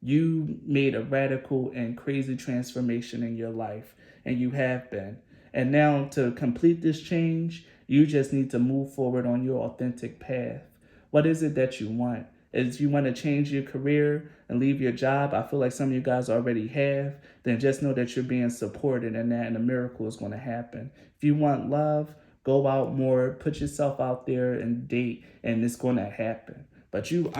You made a radical and crazy transformation in your life, and you have been. And now to complete this change, you just need to move forward on your authentic path. What is it that you want? If you want to change your career and leave your job, I feel like some of you guys already have, then just know that you're being supported in that, and a miracle is going to happen. If you want love, go out more, put yourself out there and date, and it's going to happen. But you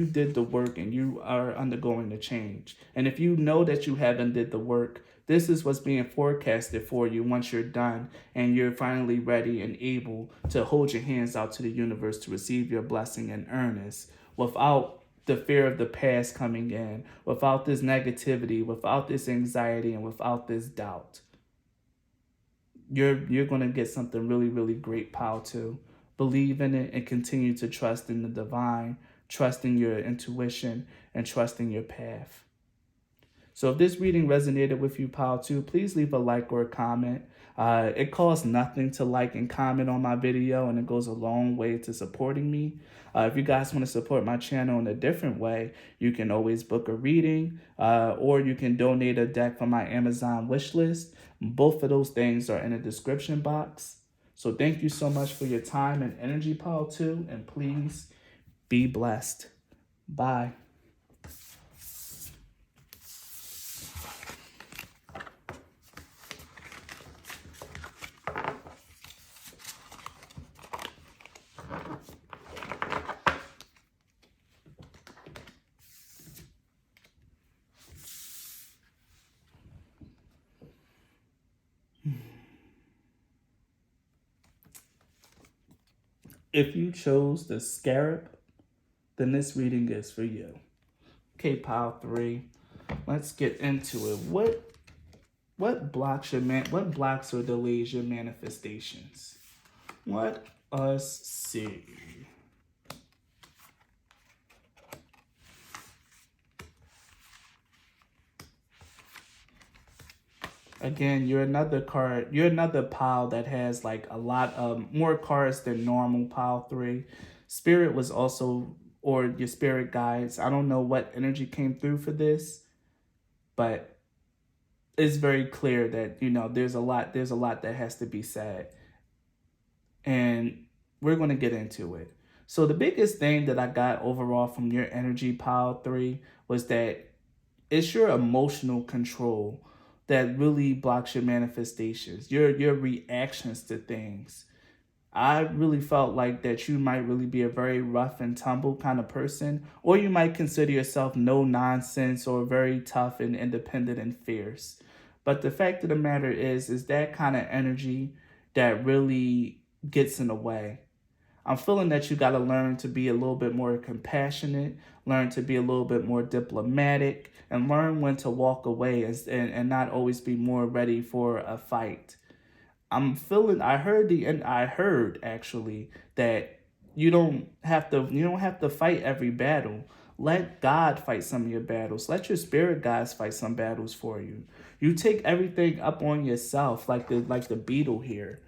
did the work, and you are undergoing the change. And if you know that you haven't did the work, this is what's being forecasted for you once you're done and you're finally ready and able to hold your hands out to the universe to receive your blessing in earnest, without the fear of the past coming in, without this negativity, without this anxiety, and without this doubt. You're going to get something really, really great, pal, too. Believe in it and continue to trust in the divine, trust in your intuition, and trust in your path. So if this reading resonated with you, pal, too, please leave a like or a comment. It costs nothing to like and comment on my video, and it goes a long way to supporting me. If you guys want to support my channel in a different way, you can always book a reading, or you can donate a deck from my Amazon wish list. Both of those things are in the description box. So thank you so much for your time and energy, Paul, too. And please be blessed. Bye. If you chose the Scarab, then this reading is for you. Okay, pile 3. Let's get into it. What blocks or delays your manifestations? Let us see. Again, you're another pile that has like a lot of more cards than normal pile 3. Spirit was also, or your spirit guides. I don't know what energy came through for this, but it's very clear that, there's a lot that has to be said. And we're going to get into it. So the biggest thing that I got overall from your energy pile 3 was that it's your emotional control that really blocks your manifestations, your reactions to things. I really felt like that you might really be a very rough and tumble kind of person, or you might consider yourself no nonsense or very tough and independent and fierce. But the fact of the matter is that kind of energy that really gets in the way. I'm feeling that you got to learn to be a little bit more compassionate, learn to be a little bit more diplomatic, and learn when to walk away and not always be more ready for a fight. I heard actually that you don't have to fight every battle. Let God fight some of your battles. Let your spirit guides fight some battles for you. You take everything up on yourself, like the beetle here.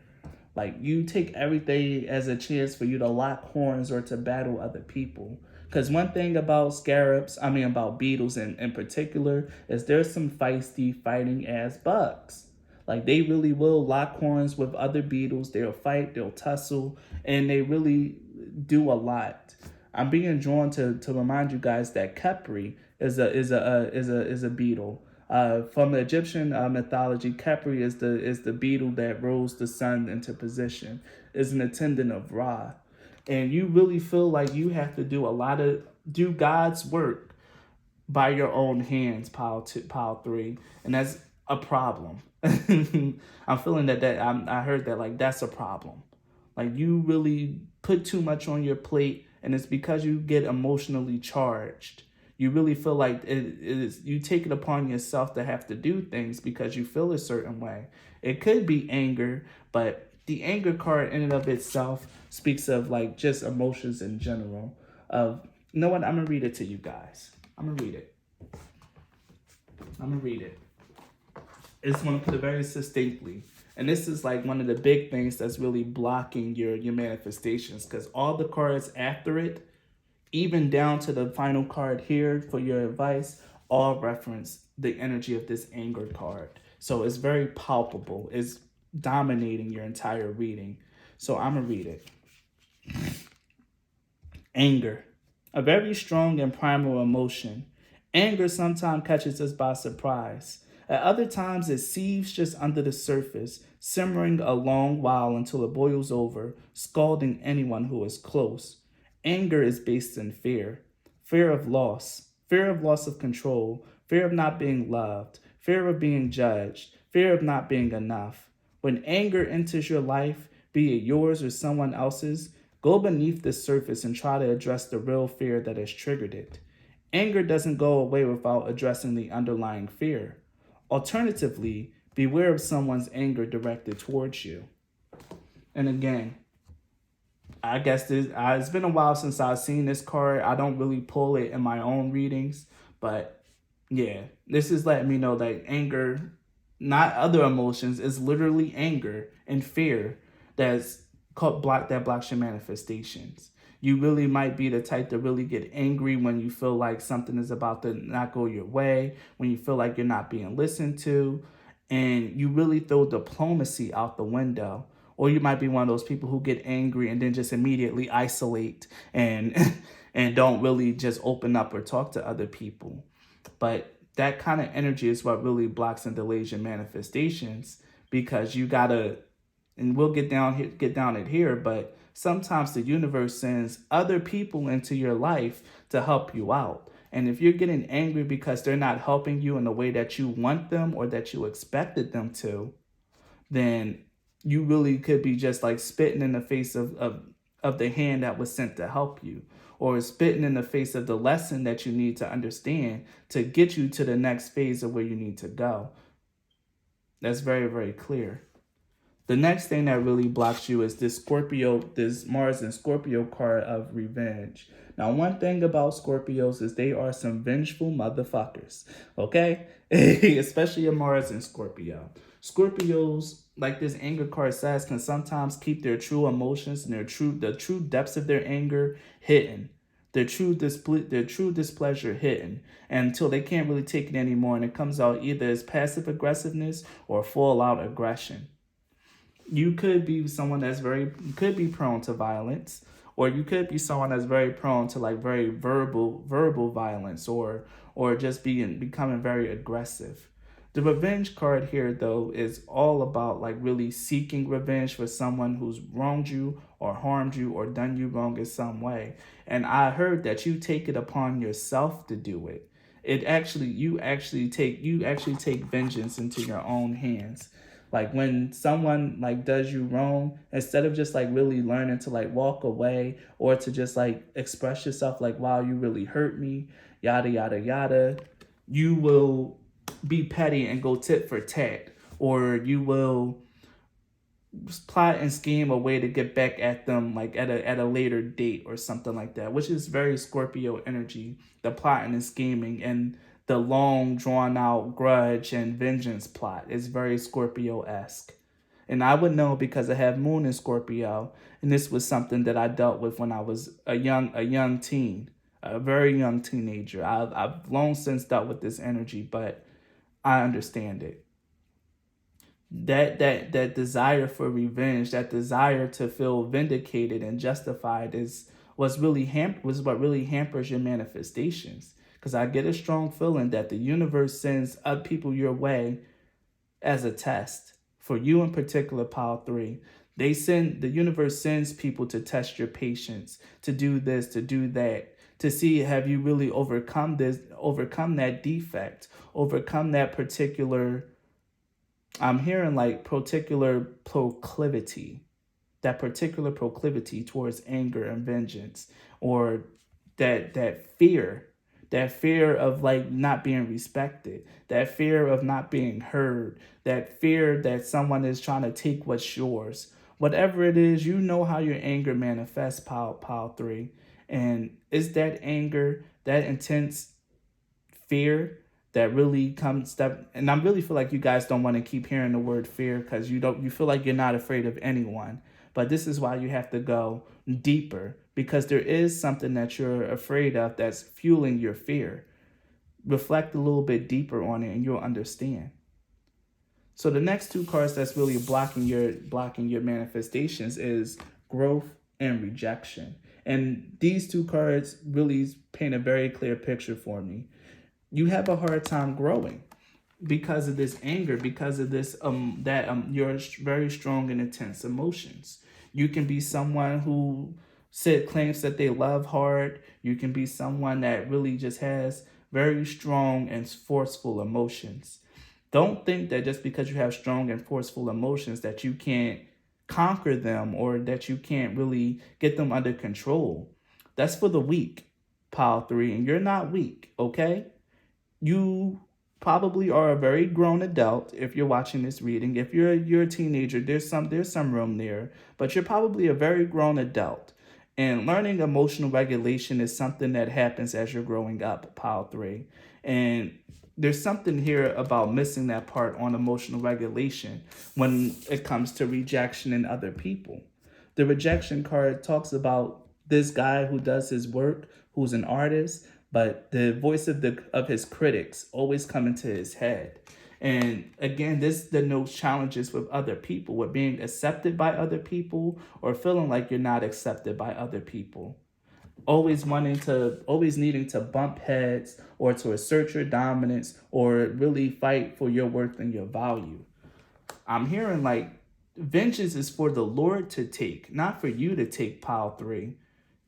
Like, you take everything as a chance for you to lock horns or to battle other people. Because one thing about about beetles in particular, is there's some feisty fighting ass bugs. Like, they really will lock horns with other beetles. They'll fight, they'll tussle, and they really do a lot. I'm being drawn to remind you guys that Khepri is a beetle. From the Egyptian mythology, Khepri is the beetle that rolls the sun into position, is an attendant of Ra. And you really feel like you have to do God's work by your own hands, pile 3, and that's a problem. I'm feeling I heard that, like, that's a problem. Like, you really put too much on your plate, and it's because you get emotionally charged. You really feel like you take it upon yourself to have to do things because you feel a certain way. It could be anger, but the anger card in and of itself speaks of like just emotions in general. You know what? I'm going to read it to you guys. I'm going to read it. It's going to put it very succinctly. And this is like one of the big things that's really blocking your manifestations, because all the cards after it, even down to the final card here for your advice, all reference the energy of this anger card. So it's very palpable. It's dominating your entire reading. So I'm going to read it. Anger, a very strong and primal emotion. Anger sometimes catches us by surprise. At other times, it seethes just under the surface, simmering a long while until it boils over, scalding anyone who is close. Anger is based in fear of loss of control, fear of not being loved, fear of being judged, fear of not being enough. When anger enters your life, be it yours or someone else's, go beneath the surface and try to address the real fear that has triggered it. Anger doesn't go away without addressing the underlying fear. Alternatively, beware of someone's anger directed towards you. And again, I guess it's been a while since I've seen this card. I don't really pull it in my own readings, but yeah, this is letting me know that anger not other emotions. It's literally anger and fear that's that blocks your manifestations. You really might be the type to really get angry when you feel like something is about to not go your way, when you feel like you're not being listened to, and you really throw diplomacy out the window. Or you might be one of those people who get angry and then just immediately isolate and and don't really just open up or talk to other people. But that kind of energy is what really blocks and delays your manifestations, because you gotta, and we'll get down it here, but sometimes the universe sends other people into your life to help you out. And if you're getting angry because they're not helping you in the way that you want them or that you expected them to, then you really could be just like spitting in the face of the hand that was sent to help you, or spitting in the face of the lesson that you need to understand to get you to the next phase of where you need to go. That's very, very clear. The next thing that really blocks you is this Mars and Scorpio card of revenge. Now, one thing about Scorpios is they are some vengeful motherfuckers, okay? Especially a Mars and Scorpio. Scorpios, like this anger card says, can sometimes keep their true emotions and the true depths of their anger hidden. Their true displeasure hidden until they can't really take it anymore, and it comes out either as passive aggressiveness or full out aggression. You could be someone that's could be prone to violence, or you could be someone that's very prone to like very verbal violence, or just becoming very aggressive. The revenge card here though is all about like really seeking revenge for someone who's wronged you or harmed you or done you wrong in some way. And I heard that you take it upon yourself to do it. You actually take vengeance into your own hands. Like when someone like does you wrong, instead of just like really learning to like walk away or to just like express yourself like, wow, you really hurt me, yada yada yada, you will be petty and go tit for tat, or you will plot and scheme a way to get back at them like at a later date or something like that, which is very Scorpio energy, the plotting and scheming and the long drawn out grudge and vengeance plot is very Scorpio-esque. And I would know because I have moon in Scorpio, and this was something that I dealt with when I was a young teen, a very young teenager. I've long since dealt with this energy, but I understand it. That desire for revenge, that desire to feel vindicated and justified was what really hampers your manifestations. Because I get a strong feeling that the universe sends other people your way as a test. For you in particular, Pile 3, the universe sends people to test your patience, to do this, to do that, to see have you really overcome that defect, overcome that particular, I'm hearing like particular proclivity, that particular proclivity towards anger and vengeance, or that fear, that fear of like not being respected, that fear of not being heard, that fear that someone is trying to take what's yours. Whatever it is, you know how your anger manifests, pile 3. And is that anger, that intense fear that really comes that, and I really feel like you guys don't want to keep hearing the word fear because you feel like you're not afraid of anyone. But this is why you have to go deeper, because there is something that you're afraid of that's fueling your fear. Reflect a little bit deeper on it and you'll understand. So the next two cards that's really blocking your manifestations is growth and rejection. And these two cards really paint a very clear picture for me. You have a hard time growing because of this anger, because of this your very strong and intense emotions. You can be someone who claims that they love hard. You can be someone that really just has very strong and forceful emotions. Don't think that just because you have strong and forceful emotions that you can't conquer them or that you can't really get them under control. That's for the weak, Pile 3, and you're not weak, okay? You probably are a very grown adult if you're watching this reading. If you're a teenager, there's some room there, but you're probably a very grown adult. And learning emotional regulation is something that happens as you're growing up, Pile 3. And there's something here about missing that part on emotional regulation when it comes to rejection in other people. The rejection card talks about this guy who does his work, who's an artist, but the voice of his critics always come into his head. And again, this denotes challenges with other people, with being accepted by other people or feeling like you're not accepted by other people. Always needing to bump heads or to assert your dominance or really fight for your worth and your value. I'm hearing like vengeance is for the Lord to take, not for you to take, pile three.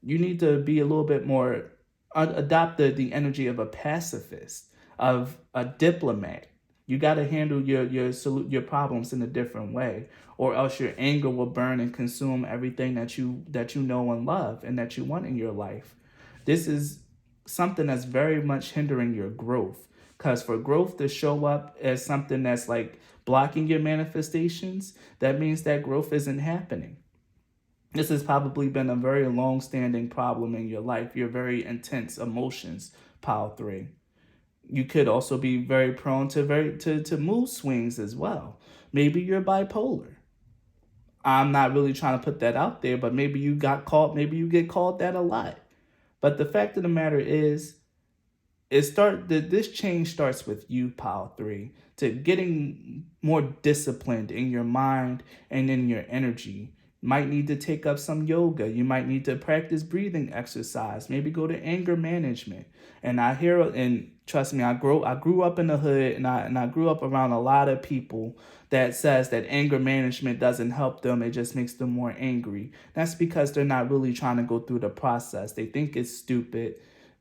You need to be a little bit more, adopt the energy of a pacifist, of a diplomat. You got to handle your problems in a different way, or else your anger will burn and consume everything that you know and love and that you want in your life. This is something that's very much hindering your growth. Because for growth to show up as something that's like blocking your manifestations, that means that growth isn't happening. This has probably been a very long standing problem in your life, your very intense emotions, pile three. You could also be very prone to mood swings as well. Maybe you're bipolar. I'm not really trying to put that out there, but maybe you get called that a lot. But the fact of the matter is, this change starts with you, pile three, to getting more disciplined in your mind and in your energy. You might need to take up some yoga. You might need to practice breathing exercise. Maybe go to anger management. And trust me, I grew up in the hood, and I grew up around a lot of people that says that anger management doesn't help them. It just makes them more angry. That's because they're not really trying to go through the process. They think it's stupid.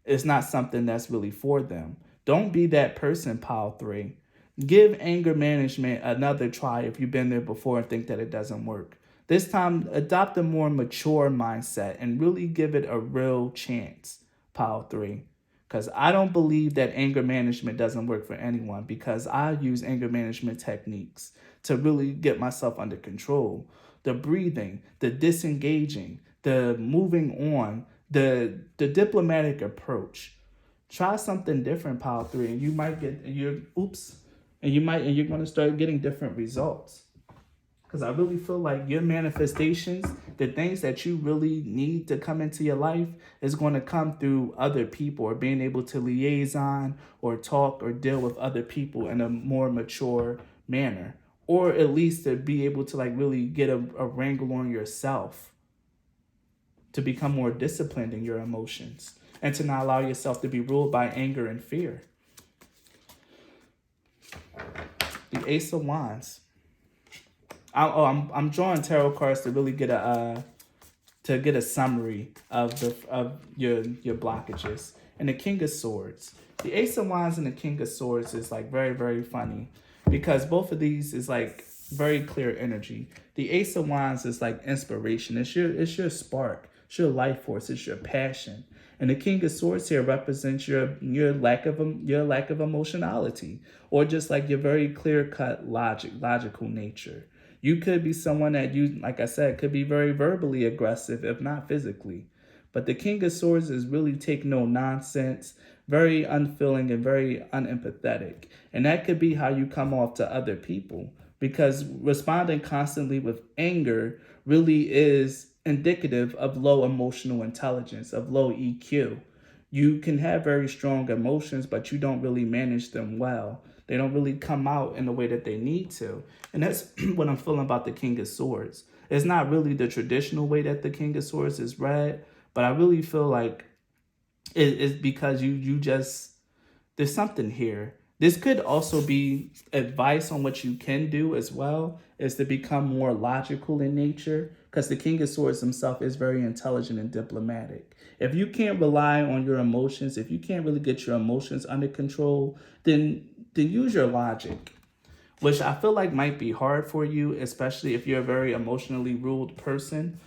It's not something that's really for them. Don't be that person, pile three. Give anger management another try if you've been there before and think that it doesn't work. This time, adopt a more mature mindset and really give it a real chance, pile three. Because I don't believe that anger management doesn't work for anyone, because I use anger management techniques to really get myself under control. The breathing, the disengaging, the moving on, the diplomatic approach. Try something different, pile three, and you might get and you're going to start getting different results. Because I really feel like your manifestations, the things that you really need to come into your life, is going to come through other people, or being able to liaison or talk or deal with other people in a more mature manner. Or at least to be able to like really get a wrangle on yourself, to become more disciplined in your emotions, and to not allow yourself to be ruled by anger and fear. The Ace of Wands. I'm drawing tarot cards to really get a summary of your blockages. And the King of Swords. The Ace of Wands and the King of Swords is like very, very funny, because both of these is like very clear energy. The Ace of Wands is like inspiration. It's your spark. It's your life force. It's your passion. And the King of Swords here represents your lack of emotionality, or just like your very clear cut logical nature. You could be someone that, like I said, could be very verbally aggressive, if not physically. But the King of Swords is really take no nonsense, very unfeeling and very unempathetic. And that could be how you come off to other people, because responding constantly with anger really is indicative of low emotional intelligence, of low EQ. You can have very strong emotions, but you don't really manage them well. They don't really come out in the way that they need to. And that's what I'm feeling about the King of Swords. It's not really the traditional way that the King of Swords is read, but I really feel like it's because you just, there's something here. This could also be advice on what you can do as well, is to become more logical in nature, because the King of Swords himself is very intelligent and diplomatic. If you can't rely on your emotions, if you can't really get your emotions under control, then use your logic, which I feel like might be hard for you, especially if you're a very emotionally ruled person.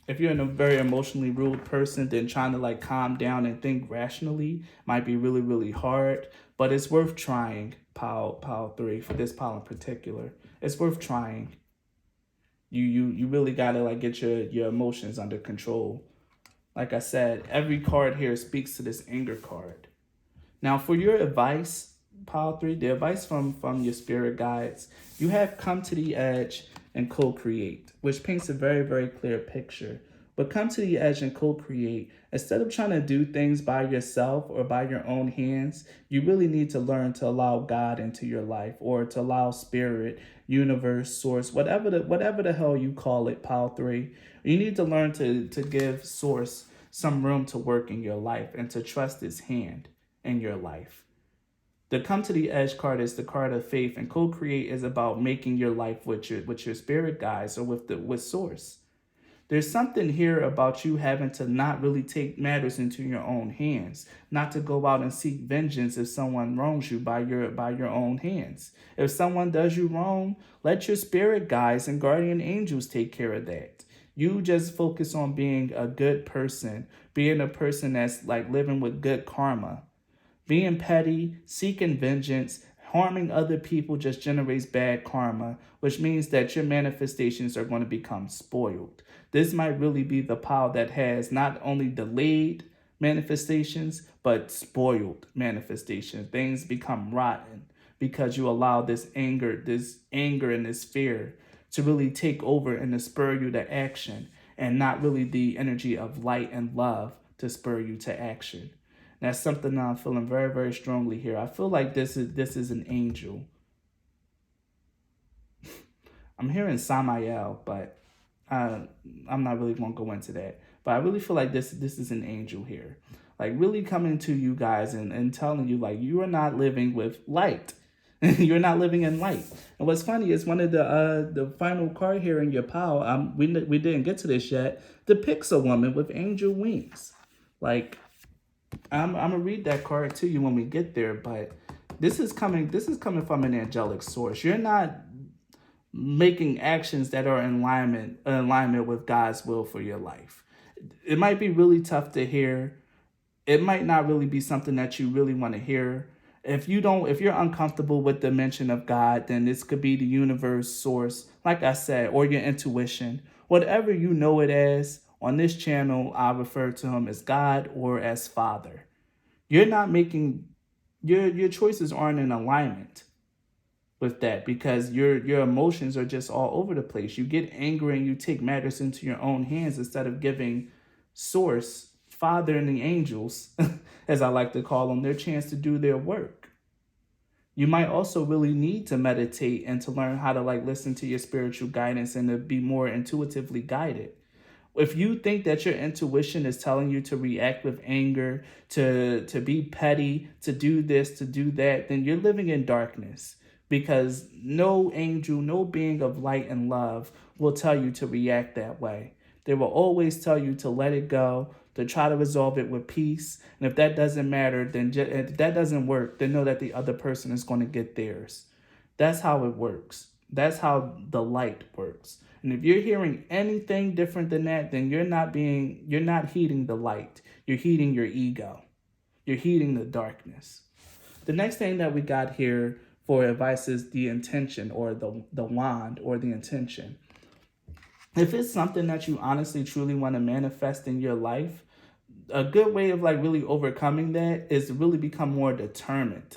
If you're a very emotionally ruled person, then trying to like calm down and think rationally might be really, really hard. But it's worth trying, pile three, for this pile in particular. It's worth trying. You really gotta like get your emotions under control. Like I said, every card here speaks to this anger card. Now, for your advice, pile 3, the advice from your spirit guides, you have come to the edge and co-create, which paints a very, very clear picture. But come to the edge and co-create. Instead of trying to do things by yourself or by your own hands, you really need to learn to allow God into your life, or to allow spirit, universe, source, whatever the hell you call it, pile 3. You need to learn to give source some room to work in your life and to trust its hand in your life. The come to the edge card is the card of faith, and co-create is about making your life with your spirit guides, or with source. There's something here about you having to not really take matters into your own hands, not to go out and seek vengeance if someone wrongs you by your own hands. If someone does you wrong, let your spirit guides and guardian angels take care of that. You just focus on being a good person, being a person that's like living with good karma. Being petty, seeking vengeance, harming other people just generates bad karma, which means that your manifestations are going to become spoiled. This might really be the pile that has not only delayed manifestations, but spoiled manifestations. Things become rotten because you allow this anger and this fear to really take over and to spur you to action, and not really the energy of light and love to spur you to action. That's something that I'm feeling very, very strongly here. I feel like this is an angel. I'm hearing Samael, but I'm not really going to go into that. But I really feel like this is an angel here. Like really coming to you guys and telling you like you are not living with light. You're not living in light. And what's funny is one of the final card here in your pile, we didn't get to this yet, depicts a woman with angel wings. Like I'm gonna read that card to you when we get there, but this is coming from an angelic source. You're not making actions that are in alignment with God's will for your life. It might be really tough to hear. It might not really be something that you really want to hear. If you're uncomfortable with the mention of God, then this could be the universe, source, like I said, or your intuition. Whatever you know it as, on this channel, I refer to him as God or as Father. You're not making, your choices aren't in alignment with that, because your emotions are just all over the place. You get angry and you take matters into your own hands instead of giving source, Father, and the angels, as I like to call them, their chance to do their work. You might also really need to meditate and to learn how to like listen to your spiritual guidance and to be more intuitively guided. If you think that your intuition is telling you to react with anger, to be petty, to do this, to do that, then you're living in darkness, because no angel, no being of light and love will tell you to react that way. They will always tell you to let it go, to try to resolve it with peace. And if that doesn't matter, then if that doesn't work, then know that the other person is going to get theirs. That's how it works. That's how the light works. And if you're hearing anything different than that, then you're not heeding the light. You're heeding your ego. You're heeding the darkness. The next thing that we got here for advice is the intention, or the wand, or the intention. If it's something that you honestly truly want to manifest in your life, a good way of like really overcoming that is to really become more determined,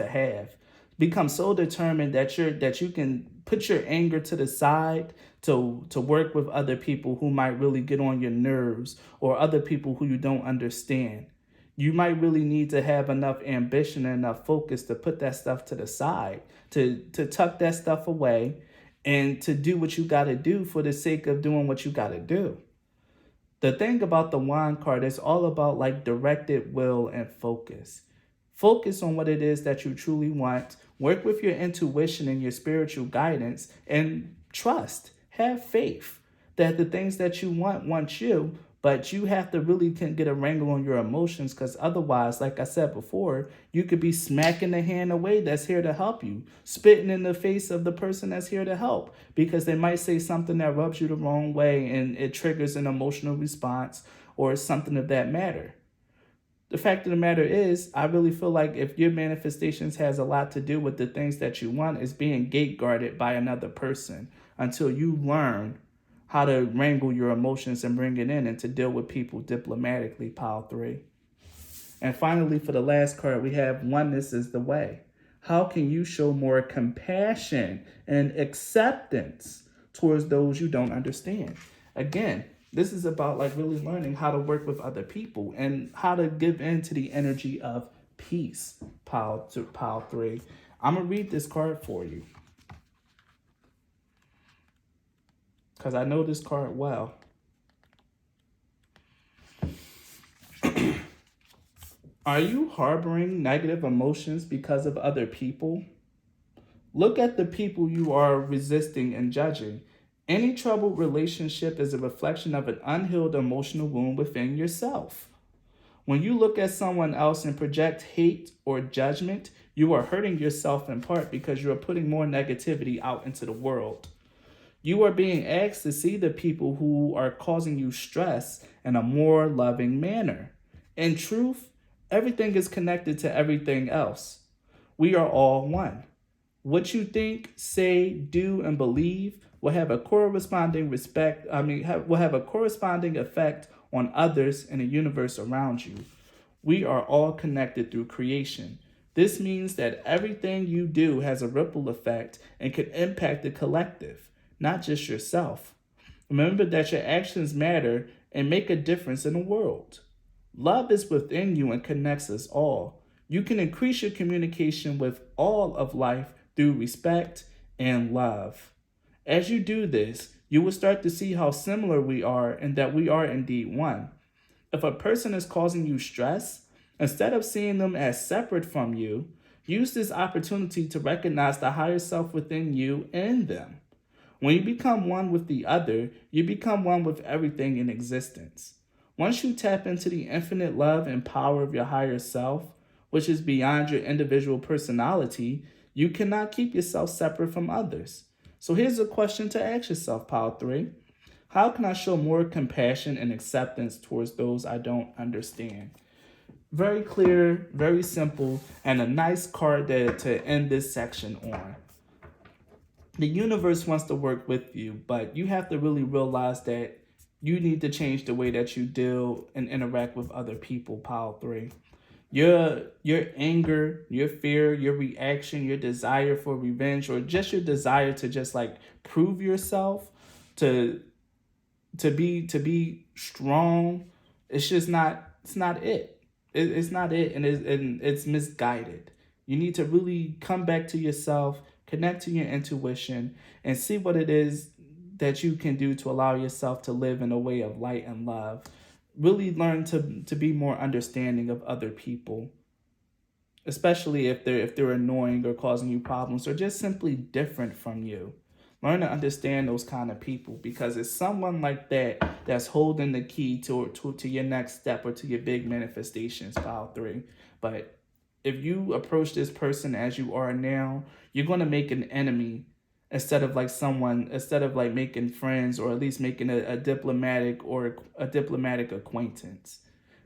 become so determined that you can put your anger to the side to work with other people who might really get on your nerves, or other people who you don't understand. You might really need to have enough ambition and enough focus to put that stuff to the side, to tuck that stuff away, and to do what you got to do for the sake of doing what you got to do. The thing about the wand card is all about like directed will and focus. Focus on what it is that you truly want. Work with your intuition and your spiritual guidance, and trust. Have faith that the things that you want you, but you have to really get a wrangle on your emotions, because otherwise, like I said before, you could be smacking the hand away that's here to help you, spitting in the face of the person that's here to help, because they might say something that rubs you the wrong way and it triggers an emotional response or something of that matter. The fact of the matter is, I really feel like if your manifestations has a lot to do with the things that you want, is being gate guarded by another person until you learn how to wrangle your emotions and bring it in, and to deal with people diplomatically, pile 3. And finally, for the last card, we have oneness is the way. How can you show more compassion and acceptance towards those you don't understand? Again, this is about like really learning how to work with other people and how to give in to the energy of peace. Pile 3. I'm gonna read this card for you because I know this card well. Are you harboring negative emotions because of other people? Look at the people you are resisting and judging. Any troubled relationship is a reflection of an unhealed emotional wound within yourself. When you look at someone else and project hate or judgment, you are hurting yourself in part because you are putting more negativity out into the world. You are being asked to see the people who are causing you stress in a more loving manner. In truth, everything is connected to everything else. We are all one. What you think, say, do, and believe will have a corresponding will have a corresponding effect on others in the universe around you. We are all connected through creation. This means that everything you do has a ripple effect and can impact the collective, not just yourself. Remember that your actions matter and make a difference in the world. Love is within you and connects us all. You can increase your communication with all of life through respect and love. As you do this, you will start to see how similar we are and that we are indeed one. If a person is causing you stress, instead of seeing them as separate from you, use this opportunity to recognize the higher self within you and them. When you become one with the other, you become one with everything in existence. Once you tap into the infinite love and power of your higher self, which is beyond your individual personality, you cannot keep yourself separate from others. So here's a question to ask yourself, Pile 3. How can I show more compassion and acceptance towards those I don't understand? Very clear, very simple, and a nice card to end this section on. The universe wants to work with you, but you have to really realize that you need to change the way that you deal and interact with other people, Pile 3. Your anger, your fear, your reaction, your desire for revenge, or just your desire to just like prove yourself, to be strong, it's not it. It's not it, and it's misguided. You need to really come back to yourself, connect to your intuition, and see what it is that you can do to allow yourself to live in a way of light and love. Really learn to be more understanding of other people, especially if they're annoying or causing you problems or just simply different from you. Learn to understand those kind of people, because it's someone like that that's holding the key to your next step or to your big manifestations, Pile 3. But if you approach this person as you are now, you're going to make an enemy instead of like making friends, or at least making a diplomatic acquaintance.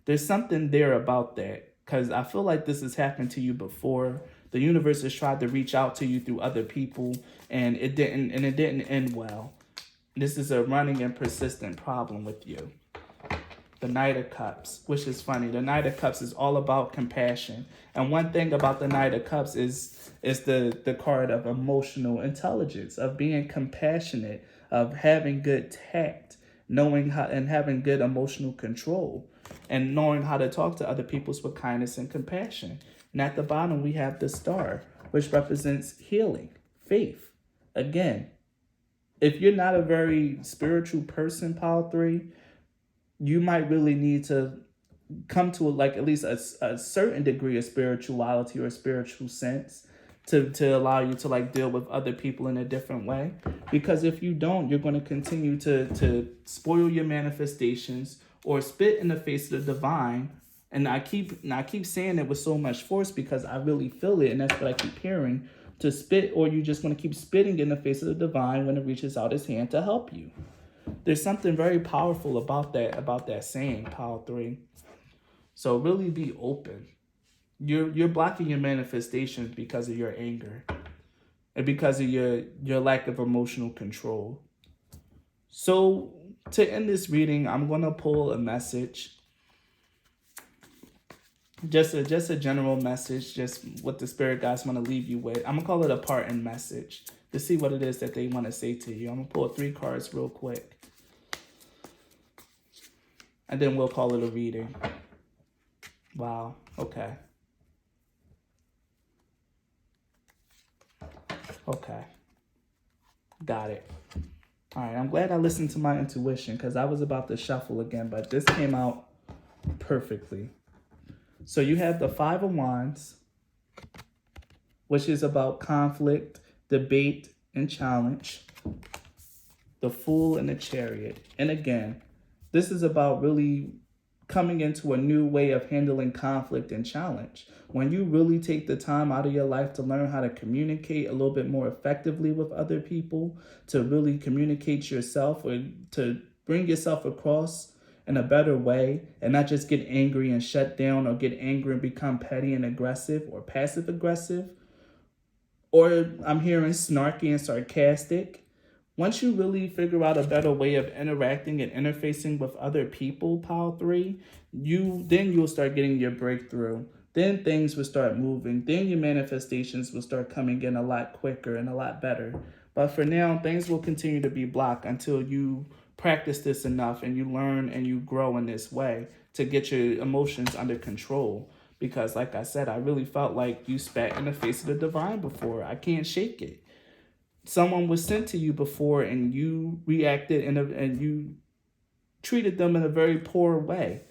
There's something there about that, because I feel like this has happened to you before. The universe has tried to reach out to you through other people, and it didn't end well. This is a running and persistent problem with you. The Knight of Cups, which is funny. The Knight of Cups is all about compassion. And one thing about the Knight of Cups is the card of emotional intelligence, of being compassionate, of having good tact, knowing how and having good emotional control, and knowing how to talk to other people with kindness and compassion. And at the bottom, we have the Star, which represents healing, faith. Again, if you're not a very spiritual person, Pile 3, you might really need to come to like at least a certain degree of spirituality or spiritual sense to allow you to like deal with other people in a different way. Because if you don't, you're going to continue to spoil your manifestations or spit in the face of the divine. And I keep saying it with so much force because I really feel it, and that's what I keep hearing. To spit, or you just want to keep spitting in the face of the divine when it reaches out its hand to help you. There's something very powerful about that saying, Pile 3. So really be open. You're blocking your manifestations because of your anger and because of your lack of emotional control. So to end this reading, I'm going to pull a message. Just a general message, just what the spirit guides want to leave you with. I'm gonna call it a parting message to see what it is that they want to say to you. I'm gonna pull 3 cards real quick, and then we'll call it a reading. Wow. Okay. Okay. Got it. All right. I'm glad I listened to my intuition because I was about to shuffle again, but this came out perfectly. So you have the 5 of Wands, which is about conflict, debate, and challenge. The Fool and the Chariot. And again, this is about really coming into a new way of handling conflict and challenge. When you really take the time out of your life to learn how to communicate a little bit more effectively with other people, to really communicate yourself or to bring yourself across in a better way and not just get angry and shut down or get angry and become petty and aggressive or passive aggressive, or I'm hearing snarky and sarcastic. Once you really figure out a better way of interacting and interfacing with other people, Pile 3, you'll start getting your breakthrough. Then things will start moving. Then your manifestations will start coming in a lot quicker and a lot better. But for now, things will continue to be blocked until you practice this enough and you learn and you grow in this way to get your emotions under control. Because like I said, I really felt like you spat in the face of the divine before. I can't shake it. Someone was sent to you before and you reacted and you treated them in a very poor way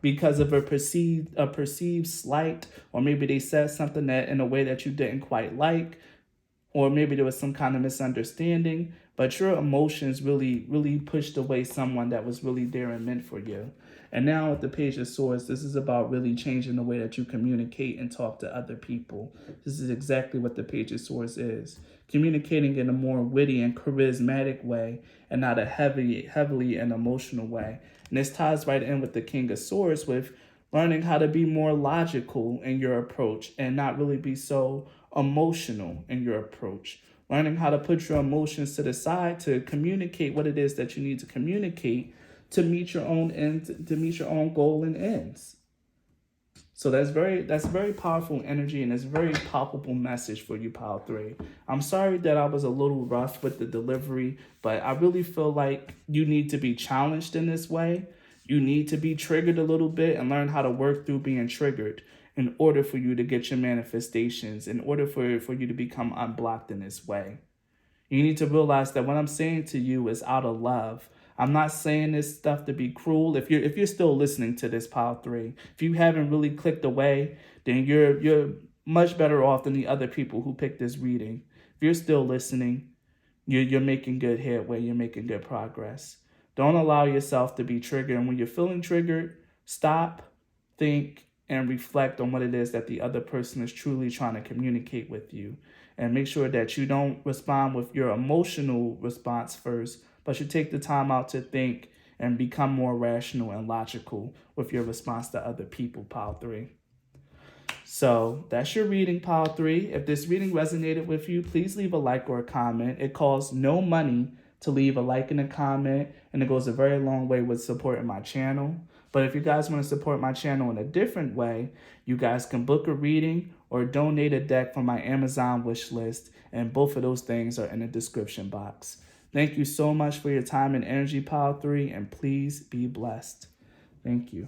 because of a perceived slight, or maybe they said something that in a way that you didn't quite like, or maybe there was some kind of misunderstanding, but your emotions really pushed away someone that was really there and meant for you. And now with the Page of Swords, this is about really changing the way that you communicate and talk to other people. This is exactly what the Page of Swords is. Communicating in a more witty and charismatic way and not a heavily and emotional way. And this ties right in with the King of Swords with learning how to be more logical in your approach and not really be so emotional in your approach. Learning how to put your emotions to the side to communicate what it is that you need to communicate to meet your own end, to meet your own goal and ends. So that's very powerful energy, and it's a very palpable message for you, Pile 3. I'm sorry that I was a little rough with the delivery, but I really feel like you need to be challenged in this way. You need to be triggered a little bit and learn how to work through being triggered in order for you to get your manifestations, in order for you to become unblocked in this way. You need to realize that what I'm saying to you is out of love. I'm not saying this stuff to be cruel. If you're still listening to this, Pile 3, if you haven't really clicked away, then you're much better off than the other people who picked this reading. If you're still listening, you're making good headway. You're making good progress. Don't allow yourself to be triggered. And when you're feeling triggered, stop, think, and reflect on what it is that the other person is truly trying to communicate with you. And make sure that you don't respond with your emotional response first, but you take the time out to think and become more rational and logical with your response to other people, Pile 3. So that's your reading, Pile 3. If this reading resonated with you, please leave a like or a comment. It costs no money to leave a like and a comment, and it goes a very long way with supporting my channel. But if you guys want to support my channel in a different way, you guys can book a reading or donate a deck from my Amazon wish list, and both of those things are in the description box. Thank you so much for your time and energy, Pile 3, and please be blessed. Thank you.